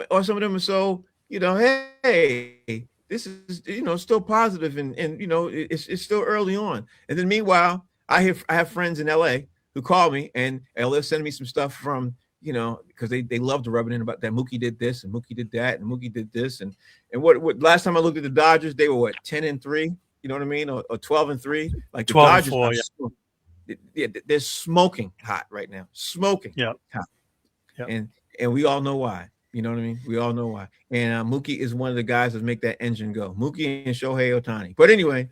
or some of them are so hey, this is still positive, and it's still early on, and then meanwhile I have friends in LA who call me and they'll send me some stuff from because they love to rub it in about that Mookie did this and Mookie did that and Mookie did this and what last time I looked at the Dodgers, they were 10-3, you know what I mean, or 12-3, like the 12 Dodgers 4, they're smoking hot right now, smoking hot, and we all know why. You know what I mean? We all know why. And Mookie is one of the guys that make that engine go. Mookie and Shohei Ohtani. But anyway,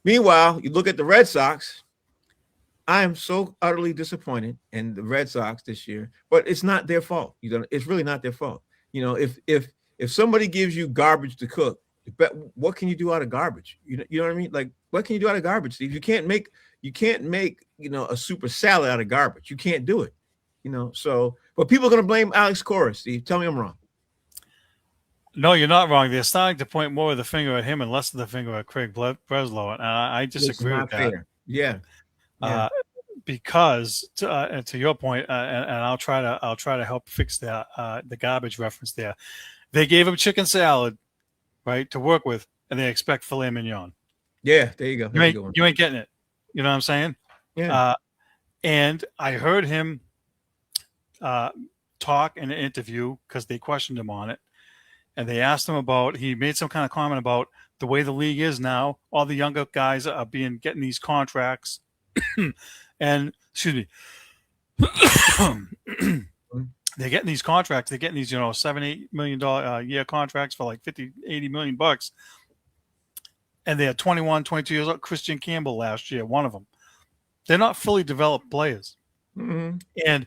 meanwhile, you look at the Red Sox. I am so utterly disappointed in the Red Sox this year, but it's not their fault. It's really not their fault. If somebody gives you garbage to cook, but what can you do out of garbage? You know what I mean? Like, what can you do out of garbage, Steve? You can't make a super salad out of garbage. You can't do it. So, but people are going to blame Alex Cora, Steve. Tell me I'm wrong. No, you're not wrong. They're starting to point more of the finger at him and less of the finger at Craig Breslow, and I disagree with that. Fair. Yeah. Because to your point, and I'll try to help fix that the garbage reference there. They gave him chicken salad, right, to work with, and they expect filet mignon. Yeah, there you go. You ain't getting it. You know what I'm saying? Yeah. And I heard him talk in an interview because they questioned him on it, and they asked him he made some kind of comment about the way the league is now. All the younger guys are getting these contracts. And excuse me, they're getting these contracts. They're getting these, $7-8 million year contracts for like $50-80 million bucks. And they're 21, 22 years old. Christian Campbell last year, one of them. They're not fully developed players. Mm-hmm. And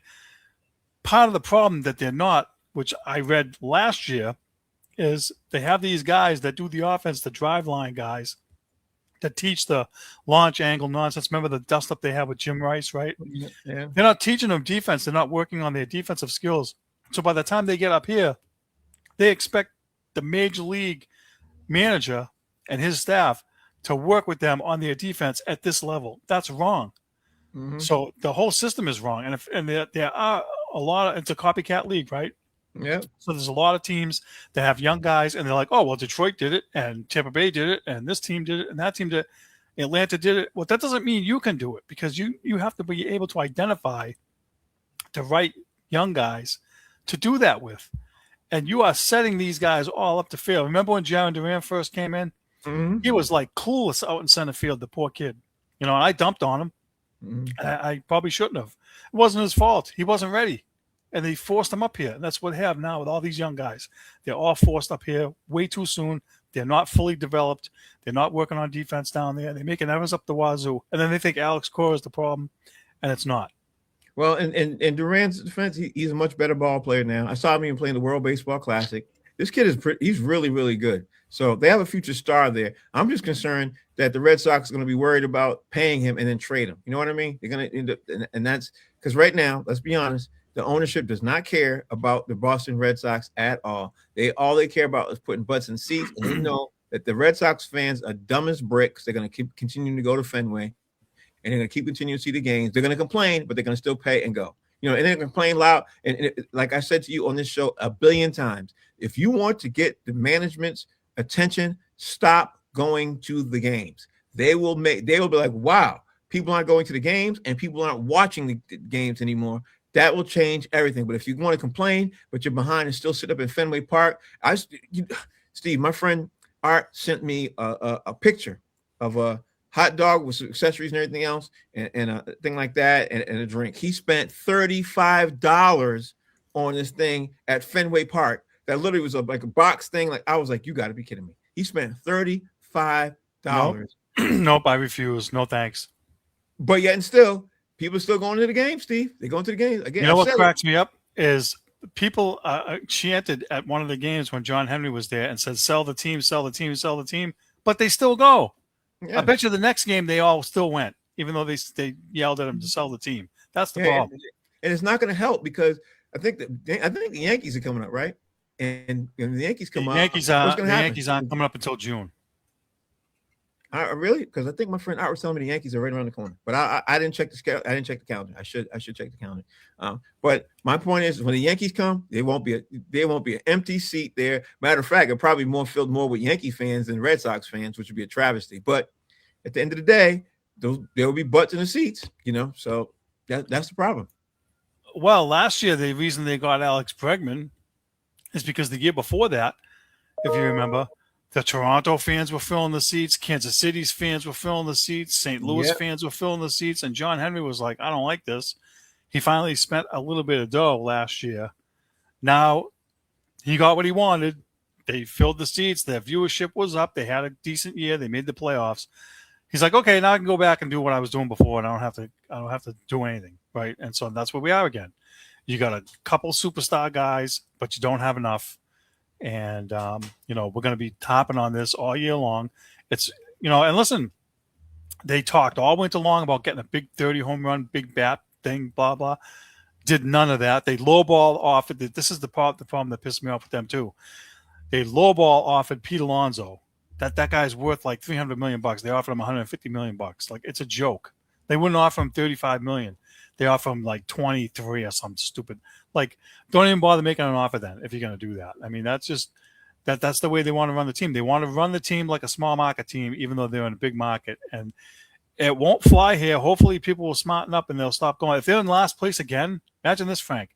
part of the problem that they're not, which I read last year, is they have these guys that do the offense, the drive line guys, that teach the launch angle nonsense. Remember the dust up they have with Jim Rice, right? Yeah. They're not teaching them defense. They're not working on their defensive skills. So by the time they get up here, they expect the major league manager and his staff to work with them on their defense at this level. That's wrong. Mm-hmm. So the whole system is wrong. And there are a lot of, it's a copycat league, right? Yeah. So there's a lot of teams that have young guys, and they're like, oh, well, Detroit did it, and Tampa Bay did it, and this team did it, and that team did it. Atlanta did it. Well, that doesn't mean you can do it because you have to be able to identify the right young guys to do that with. And you are setting these guys all up to fail. Remember when Jaron Duran first came in? Mm-hmm. He was like clueless out in center field, the poor kid. And I dumped on him. Mm-hmm. I probably shouldn't have. It wasn't his fault. He wasn't ready. And they forced him up here. And that's what they have now with all these young guys. They're all forced up here way too soon. They're not fully developed. They're not working on defense down there. They're making errors up the wazoo. And then they think Alex Cora is the problem, and it's not. Well, in Durant's defense, he's a much better ball player now. I saw him even playing the World Baseball Classic. This kid he's really, really good. So they have a future star there. I'm just concerned that the Red Sox are going to be worried about paying him and then trade him. You know what I mean? They're going to end up, and that's because right now, let's be honest, the ownership does not care about the Boston Red Sox at all. All they care about is putting butts in seats, and they know that the Red Sox fans are dumb as bricks. They're going to keep continuing to go to Fenway, and they're going to keep continuing to see the games. They're going to complain, but they're going to still pay and go. And they're going to complain loud. And like I said to you on this show a billion times, if you want to get the management's attention, stop going to the games. They will be like, wow, people aren't going to the games and people aren't watching the games anymore. That will change everything. But if you want to complain, but you're behind and still sit up in Fenway Park, Steve, my friend Art sent me a picture of a hot dog with accessories and everything else, and a thing like that, and a drink. He spent $35 on this thing at Fenway Park. That literally was like a box thing. Like I was like, you got to be kidding me. He spent $35. Nope. Nope, I refuse. No thanks. But yet and still, people are still going to the game, Steve. They're going to the game again. You know what cracks me up is people chanted at one of the games when John Henry was there and said, "Sell the team, sell the team, sell the team," but they still go. Yeah. I bet you the next game they all still went, even though they yelled at them to sell the team. That's the problem. And it's not going to help because I think the Yankees are coming up, right? And the Yankees come up. The Yankees aren't coming up until June. Really? Because I think my friend Art was telling me the Yankees are right around the corner. But I didn't check the scale. I didn't check the calendar. I should check the calendar. But my point is, when the Yankees come, there won't be an empty seat there. Matter of fact, it'll probably be filled more with Yankee fans than Red Sox fans, which would be a travesty. But at the end of the day, there will be butts in the seats. So that's the problem. Well, last year the reason they got Alex Bregman is because the year before that, if you remember, the Toronto fans were filling the seats. Kansas City's fans were filling the seats. St. Louis fans were filling the seats. And John Henry was like, I don't like this. He finally spent a little bit of dough last year. Now he got what he wanted. They filled the seats. Their viewership was up. They had a decent year. They made the playoffs. He's like, okay, now I can go back and do what I was doing before, and I don't have to do anything, right? And so that's where we are again. You got a couple superstar guys, but you don't have enough. And, we're going to be topping on this all year long. It's, and listen, they talked all winter long about getting a big 30 home run, big bat thing, blah, blah. Did none of that. They lowball offered. This is the problem that pissed me off with them too. They lowball offered Pete Alonso. That guy's worth like $300 million. They offered him $150 million. Like, it's a joke. They wouldn't offer him $35 million. They offer him like 23 or something stupid. Like, don't even bother making an offer then if you're going to do that. I mean, that's just that's the way they want to run the team. They want to run the team like a small market team, even though they're in a big market. And it won't fly here. Hopefully people will smarten up and they'll stop going. If they're in last place again, imagine this, Frank.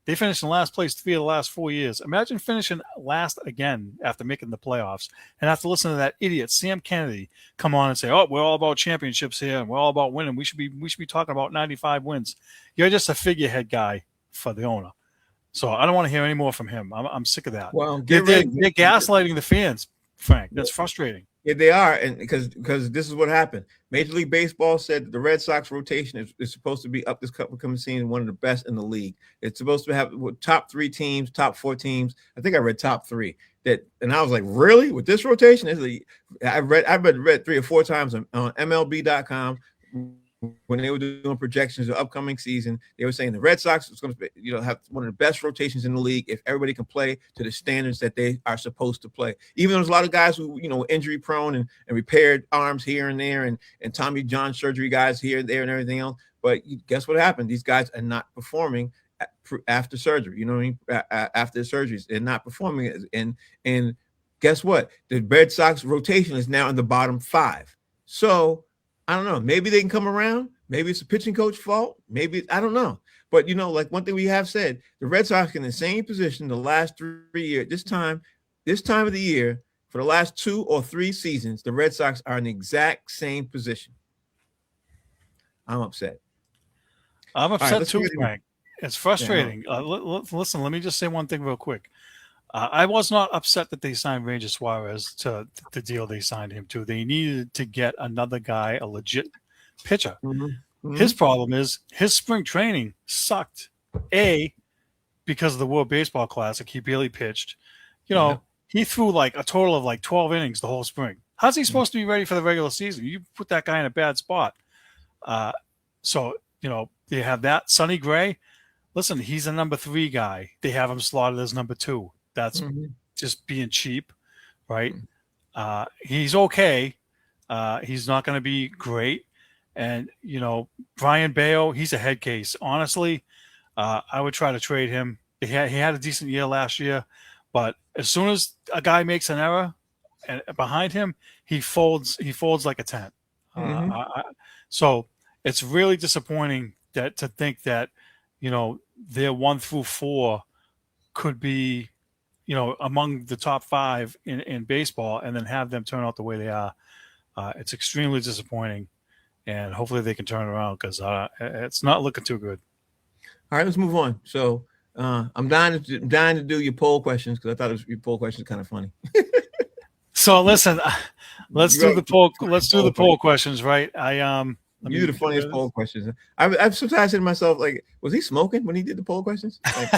They finished in last place 3 of the last 4 years. Imagine finishing last again after making the playoffs and have to listen to that idiot Sam Kennedy come on and say, "Oh, we're all about championships here and we're all about winning. We should be talking about 95 wins." You're just a figurehead guy for the owner. So I don't want to hear any more from him. I'm sick of that. Well, they're gaslighting the fans, Frank. That's frustrating. Yeah, they are, and because this is what happened. Major League Baseball said that the Red Sox rotation is supposed to be up this upcoming season, one of the best in the league. It's supposed to have top 3 teams, top 4 teams. I think I read top 3. And I was like, really? With this rotation? I've read 3 or 4 times on MLB.com. When they were doing projections of the upcoming season, they were saying the Red Sox was going to have one of the best rotations in the league if everybody can play to the standards that they are supposed to play. Even though there's a lot of guys who, were injury prone and repaired arms here and there and Tommy John surgery guys here, there, and everything else. But guess what happened? These guys are not performing after surgery. You know what I mean? After surgeries and not performing it. And guess what? The Red Sox rotation is now in the bottom 5. So I don't know. Maybe they can come around. Maybe it's a pitching coach fault. Maybe I don't know. But like one thing we have said, the Red Sox in the same position the last 3 years. This time of the year for the last 2 or 3 seasons, the Red Sox are in the exact same position. I'm upset. I'm upset too, Frank. It's frustrating. Yeah, Listen, let me just say one thing real quick. I was not upset that they signed Ranger Suarez to the deal they signed him to. They needed to get another guy, a legit pitcher. Mm-hmm. His problem is his spring training sucked. Because of the World Baseball Classic, he barely pitched. He threw like a total of like 12 innings the whole spring. How's he supposed to be ready for the regular season? You put that guy in a bad spot. So they have that. Sonny Gray, listen, he's a number 3 guy. They have him slotted as number 2. That's just being cheap, right? He's okay. He's not going to be great. And, Brian Bayo, he's a head case. Honestly, I would try to trade him. He had a decent year last year, but as soon as a guy makes an error and behind him, he folds like a tent. So it's really disappointing to think that, their 1 through 4 could be, among the top 5 in baseball, and then have them turn out the way they are. It's extremely disappointing, and hopefully they can turn it around because it's not looking too good. All right, let's move on. So I'm dying to do your poll questions because I thought your poll questions kind of funny. So listen, let's do the poll. Let's do the poll questions, right? You do the funniest poll questions. I've sometimes said to myself, like, was he smoking when he did the poll questions? Like,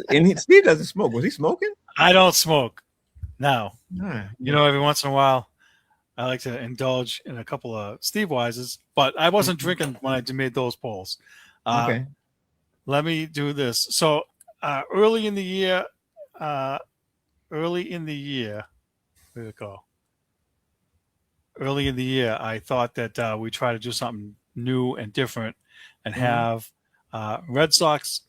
and Steve doesn't smoke. Was he smoking? I don't smoke. No. Right. Every once in a while, I like to indulge in a couple of Steve Wises, but I wasn't drinking when I made those polls. Okay. Let me do this. So early in the year, where did it go? Early in the year, I thought that we try to do something new and different and have Red Sox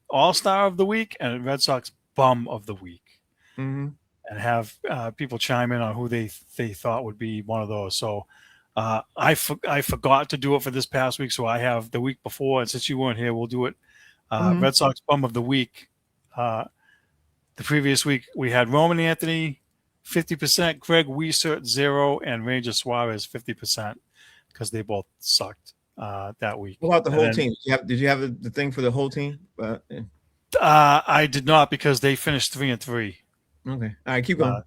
All-Star of the Week and Red Sox Bum of the Week. And have people chime in on who they thought would be one of those. So I forgot to do it for this past week, so I have the week before. And since you weren't here, we'll do it. Red Sox Bum of the Week. The previous week, we had Roman Anthony, 50%, Greg Wiesert, 0, and Ranger Suarez, 50%, because they both sucked that week. What about the whole team? Did you have the thing for the whole team? I did not, because they finished 3-3. Okay. All right, keep going.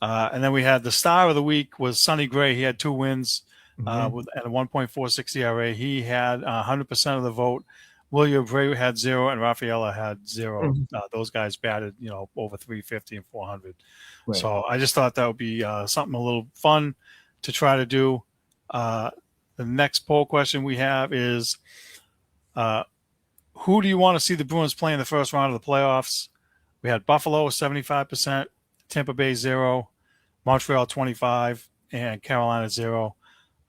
And then we had the star of the week was Sonny Gray. He had 2 wins with a 1.46 ERA. He had 100% of the vote. William Bray had 0, and Rafaela had 0. Those guys batted, over 350 and 400. Right. So I just thought that would be something a little fun to try to do. The next poll question we have is, who do you want to see the Bruins play in the first round of the playoffs? We had Buffalo 75%, Tampa Bay 0, Montreal 25, and Carolina 0.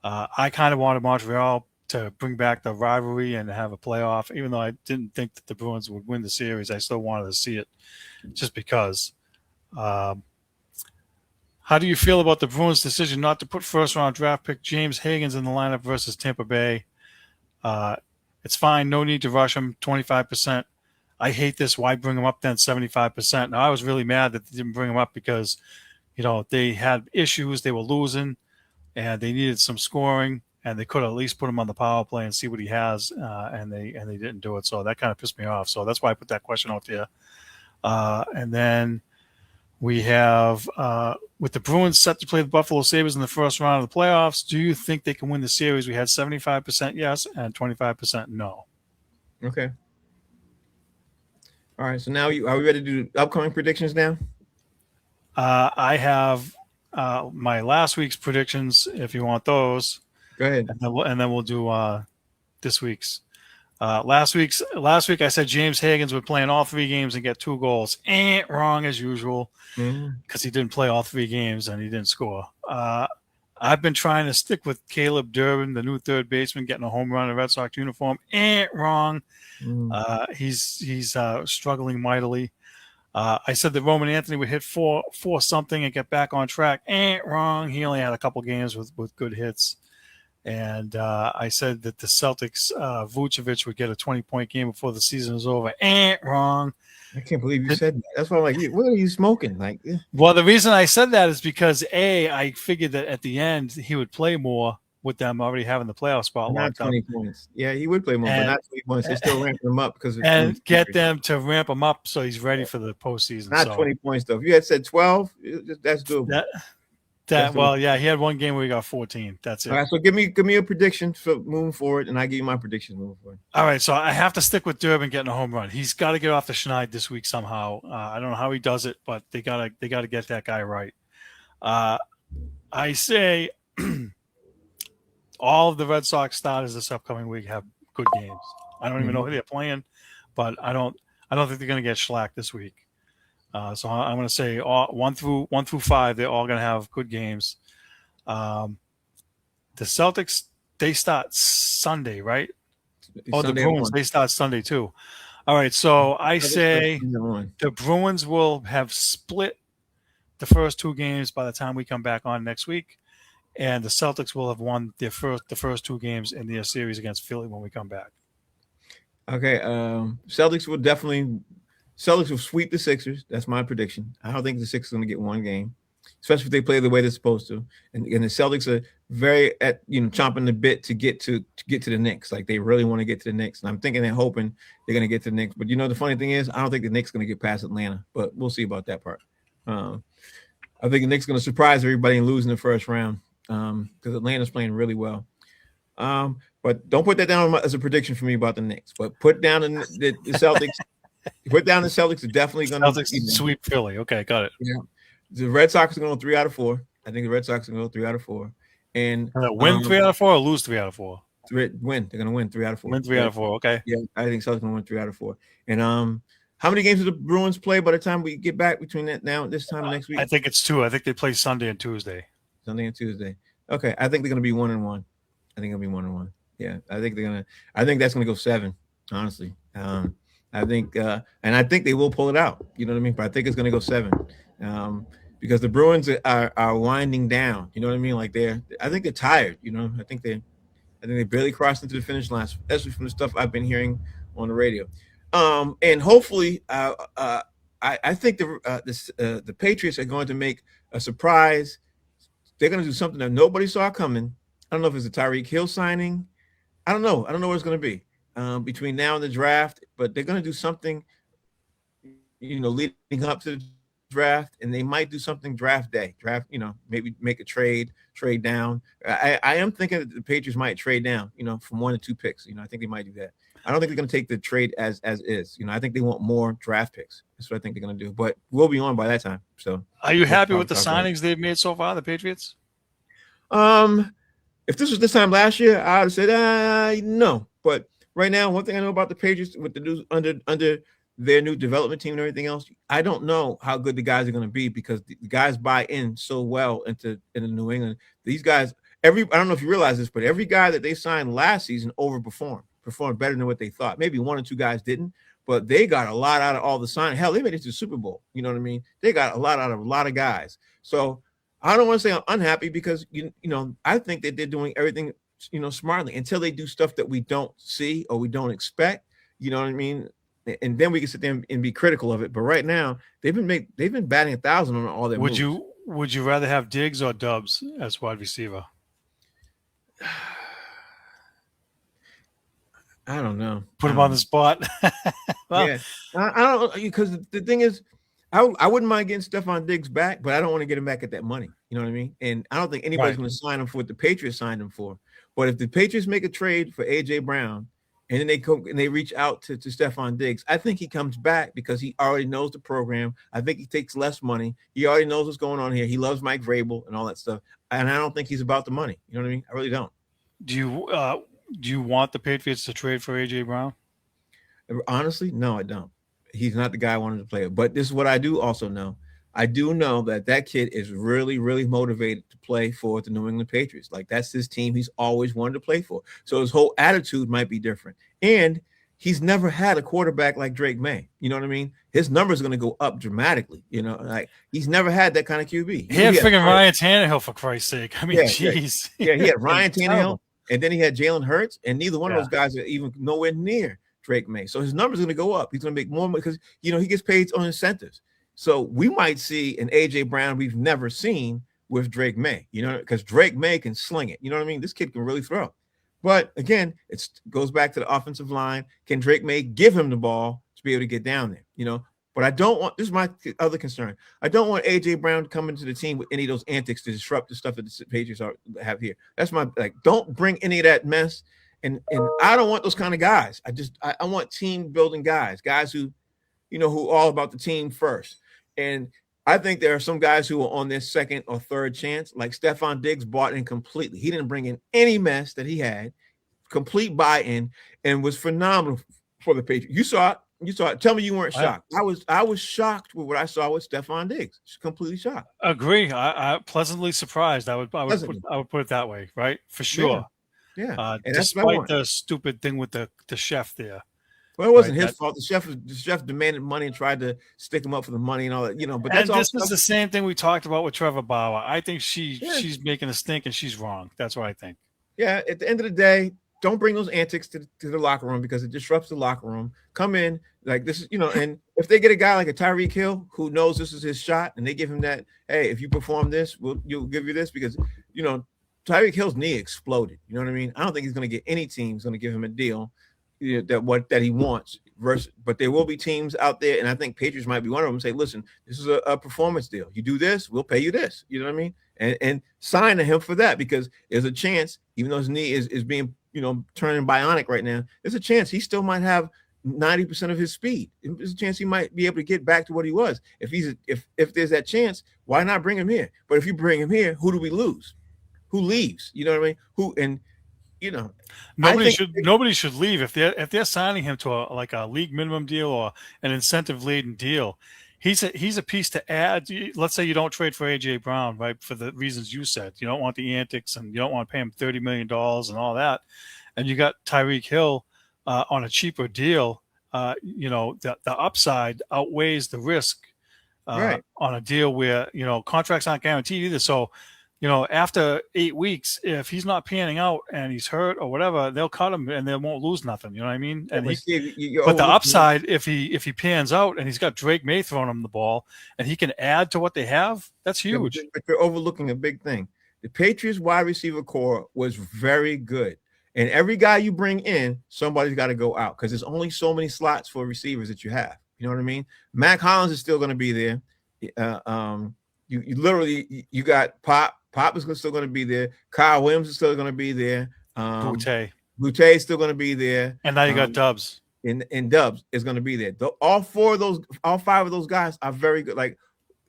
I kind of wanted Montreal to bring back the rivalry and have a playoff. Even though I didn't think that the Bruins would win the series, I still wanted to see it just because. How do you feel about the Bruins' decision not to put first-round draft pick James Higgins in the lineup versus Tampa Bay? It's fine. No need to rush him. 25%. I hate this. Why bring him up then 75%? Now, I was really mad that they didn't bring him up because, they had issues. They were losing, and they needed some scoring, and they could at least put him on the power play and see what he has, and they didn't do it. So that kind of pissed me off. So that's why I put that question out there. And then we have with the Bruins set to play the Buffalo Sabres in the first round of the playoffs, do you think they can win the series? We had 75% yes and 25% no. Okay. All right. So now are we ready to do upcoming predictions now? I have my last week's predictions, if you want those. Go ahead. And then we'll do this week's. Last week I said James Higgins would play in all 3 games and get 2 goals. Wrong as usual because he didn't play all 3 games and he didn't score. I've been trying to stick with Caleb Durbin, the new third baseman, getting a home run in a Red Sox uniform. Wrong. Mm. He's struggling mightily. I said that Roman Anthony would hit four something and get back on track. Wrong. He only had a couple games with good hits. And I said that the Celtics, Vucevic would get a 20-point game before the season is over. Wrong. I can't believe you said that. That's why I'm like, what are you smoking? Like, Well, the reason I said that is because I figured that at the end he would play more with them already having the playoff spot not locked up, 20 points. Yeah, he would play more, but and not 20 points. They're still ramping him up because it's and get Patriots. them to ramp him up so he's ready for the postseason. Not So 20 points though. If you had said 12, that's doable. that That's doable. well, yeah, he had one game where he got 14. That's it. All right, so give me a prediction for moving forward, and I give you my prediction moving forward. All right, so I have to stick with Durbin getting a home run. He's got to get off the schneid this week somehow. I don't know how he does it, but they gotta get that guy right. I say all of the Red Sox starters this upcoming week have good games. I don't even know who they're playing, but I don't think they're going to get shellacked this week. So I'm going to say one through 5, they're all going to have good games. The Celtics, they start Sunday, right? Oh, the Bruins, they start Sunday too. All right, so I say the Bruins will have split the first 2 games by the time we come back on next week, and the Celtics will have won the first 2 games in their series against Philly when we come back. Okay, Celtics will sweep the Sixers. That's my prediction. I don't think the Sixers are going to get one game, especially if they play the way they're supposed to. And the Celtics are very chomping the bit to get to the Knicks. Like they really want to get to the Knicks. And I'm thinking and hoping they're going to get to the Knicks. But the funny thing is, I don't think the Knicks are going to get past Atlanta. But we'll see about that part. I think the Knicks are going to surprise everybody and lose in the first round because Atlanta's playing really well. But don't put that down as a prediction for me about the Knicks. But put down the Celtics. Put down the Celtics are definitely going to sweep Philly. Okay, got it. Yeah, the Red Sox are going to go 3 out of 4. I think the Red Sox are going to go 3 out of 4, and win 3 out of 4 or lose 3 out of 4. Win. They're going to win 3 out of 4. Win 3 out of 4. Okay. Yeah, I think Celtics going to win 3 out of 4. And how many games do the Bruins play by the time we get back between this time next week? I think it's 2. I think they play Sunday and Tuesday. Sunday and Tuesday. Okay, I think they're going to be 1-1. I think it'll be 1-1. Yeah, I think that's going to go 7. Honestly. I think they will pull it out. You know what I mean? But I think it's going to go 7 because the Bruins are winding down. You know what I mean? Like I think they're tired. I think they barely crossed into the finish line, especially from the stuff I've been hearing on the radio. And hopefully, I think the Patriots are going to make a surprise. They're going to do something that nobody saw coming. I don't know if it's a Tyreek Hill signing. I don't know what it's going to be. Between now and the draft, but they're going to do something, leading up to the draft, and they might do something draft day. Maybe make a trade down. I am thinking that the Patriots might trade down, from 1 to 2 picks. I think they might do that. I don't think they're going to take the trade as is. I think they want more draft picks. That's what I think they're going to do. But we'll be on by that time. So, are you happy with the signings they've made so far, the Patriots? If this was this time last year, I would have said no. But right now, one thing I know about the Patriots with the new under their new development team and everything else, I don't know how good the guys are going to be because the guys buy in so well into New England. These guys, I don't know if you realize this, but every guy that they signed last season performed better than what they thought. Maybe 1 or 2 guys didn't, but they got a lot out of all the signing. Hell, they made it to the Super Bowl. You know what I mean? They got a lot out of a lot of guys. So I don't want to say I'm unhappy because I think that they're doing everything smartly until they do stuff that we don't see or we don't expect. You know what I mean? And then we can sit there and be critical of it. But right now, they've been batting 1,000 on all their moves. Would you rather have Diggs or Dubs as wide receiver? I don't know. Put him on the spot. Well, yeah, I don't because the thing is, I wouldn't mind getting Stephon Diggs back, but I don't want to get him back at that money. You know what I mean? And I don't think anybody's going to sign him for what the Patriots signed him for. But if the Patriots make a trade for A.J. Brown and then they reach out to Stephon Diggs, I think he comes back because he already knows the program. I think he takes less money. He already knows what's going on here. He loves Mike Vrable and all that stuff. And I don't think he's about the money. You know what I mean? I really don't. Do you want the Patriots to trade for A.J. Brown? Honestly, no, I don't. He's not the guy I wanted to play. But this is what I do also know. I do know that that kid is really, really motivated to play for the New England Patriots. Like that's his team he's always wanted to play for. So his whole attitude might be different. And he's never had a quarterback like Drake May. You know what I mean? His numbers are going to go up dramatically. You know, like he's never had that kind of QB. He had freaking Ryan Tannehill, for Christ's sake. I mean, Yeah, jeez. yeah, he had Ryan Tannehill, Terrible. and then he had Jalen Hurts, and neither one of those guys are even nowhere near Drake May. So his numbers are going to go up. He's going to make more money because he gets paid on incentives. So we might see an AJ Brown we've never seen with Drake May. Because Drake May can sling it. You know what I mean? This kid can really throw. But again, it goes back to the offensive line. Can Drake May give him the ball to be able to get down there? But I don't want, this is my other concern. I don't want AJ Brown to come into the team with any of those antics to disrupt the stuff that the Patriots have here. That's don't bring any of that mess. And I don't want those kind of guys. I want team building guys who, who are all about the team first. And I think there are some guys who are on their second or third chance, like Stephon Diggs bought in completely. He didn't bring in any mess that he had, complete buy-in, and was phenomenal for the Patriots. You saw it. Tell me you weren't shocked. I was shocked with what I saw with Stephon Diggs. Just completely shocked. Agree. I pleasantly surprised. I would put it that way, right? For sure. Yeah. And despite the stupid thing with the chef there. Well, it wasn't his fault. The chef demanded money and tried to stick him up for the money and all that, But this was the same thing we talked about with Trevor Bauer. I think she's making a stink and she's wrong. That's what I think. Yeah. At the end of the day, don't bring those antics to the locker room because it disrupts the locker room. Come in like this is, and if they get a guy like a Tyreek Hill who knows this is his shot and they give him that, hey, if you perform this, you'll give you this because, Tyreek Hill's knee exploded. You know what I mean? I don't think he's going to get any team's going to give him a deal that he wants. But there will be teams out there, and I think Patriots might be one of them. Say, listen, this is a performance deal. You do this, we'll pay you this. You know what I mean? And sign to him for that because there's a chance, even though his knee is being turning bionic right now, there's a chance he still might have 90% of his speed. There's a chance he might be able to get back to what he was. If there's that chance, why not bring him here? But if you bring him here, who do we lose? Who leaves? You know what I mean? Nobody should leave if they're signing him to a league minimum deal or an incentive laden deal. He's a piece to add. Let's say you don't trade for AJ Brown, right? For the reasons you said, you don't want the antics and you don't want to pay him $30 million and all that. And you got Tyreek Hill on a cheaper deal. The upside outweighs the risk right. on a deal where contracts aren't guaranteed either. So. After 8 weeks, if he's not panning out and he's hurt or whatever, they'll cut him and they won't lose nothing. You know what I mean? And but the upside, if he pans out and he's got Drake May throwing him the ball and he can add to what they have, that's huge. But you're overlooking a big thing. The Patriots wide receiver core was very good. And every guy you bring in, somebody's got to go out because there's only so many slots for receivers that you have. You know what I mean? Mac Hollins is still going to be there. You got Pop. Pop is still going to be there. Kyle Williams is still going to be there. Boutte is still going to be there. And now you got Dubs. And Dubs is going to be there. All five of those guys are very good. Like,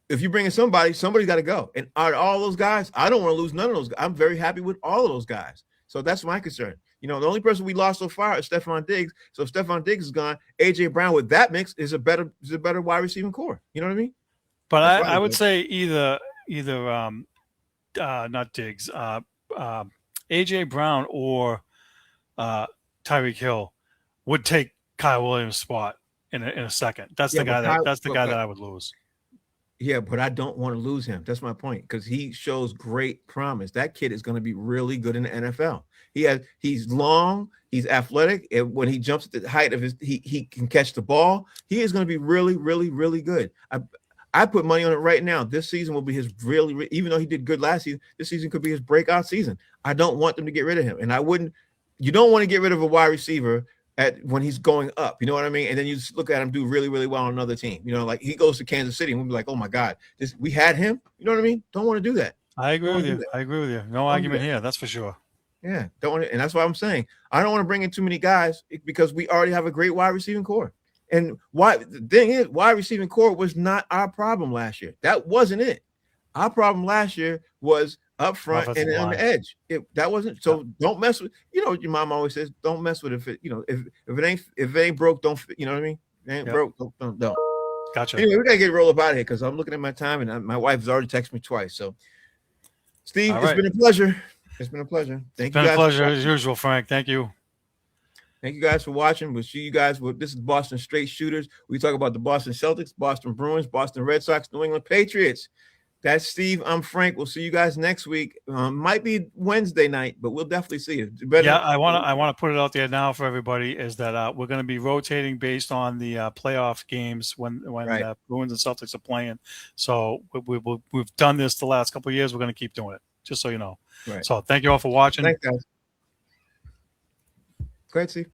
if you bring in somebody's got to go. And out of all those guys, I don't want to lose none of those guys. I'm very happy with all of those guys. So that's my concern. The only person we lost so far is Stephon Diggs. So if Stephon Diggs is gone, AJ Brown with that mix is a better wide receiving core. You know what I mean? But I would say either not Diggs, AJ Brown or Tyreek Hill would take Kyle Williams' spot in a second. That's the guy that I would lose. Yeah, but I don't want to lose him. That's my point because he shows great promise. That kid is going to be really good in the NFL. He's long, he's athletic, and when he jumps at the height of he can catch the ball. He is going to be really, really, really good. I put money on it right now. This season will be his even though he did good last season, this season could be his breakout season. I don't want them to get rid of him. And you don't want to get rid of a wide receiver when he's going up. You know what I mean? And then you just look at him do really, really well on another team. Like he goes to Kansas City and we'll be like, oh my God, we had him. You know what I mean? Don't want to do that. I agree with you. No argument here. That's for sure. Yeah. Don't want to, and that's why I'm saying I don't want to bring in too many guys because we already have a great wide receiving core. And the thing is, wide receiving core was not our problem last year. That wasn't it. Our problem last year was up front and on the edge. That wasn't. So don't mess with. What your mom always says. Don't mess with it. If it ain't broke, don't. You know what I mean? If it ain't broke, don't. Gotcha. Anyway, we gotta get roll up out of here because I'm looking at my time and my wife has already texted me twice. So, Steve, All it's right. been a pleasure. It's been a pleasure. Thank you Been a guys. pleasure as usual, Frank. Thank you. Thank you guys for watching. We'll see you guys. This is Boston Straight Shooters. We talk about the Boston Celtics, Boston Bruins, Boston Red Sox, New England Patriots. That's Steve. I'm Frank. We'll see you guys next week. Might be Wednesday night, but we'll definitely see you. Yeah, I want to put it out there now for everybody is that we're going to be rotating based on the playoff games when Right. Bruins and Celtics are playing. So we've done this the last couple of years. We're going to keep doing it, just so you know. Right. So thank you all for watching. Thanks, guys. Go ahead, Steve.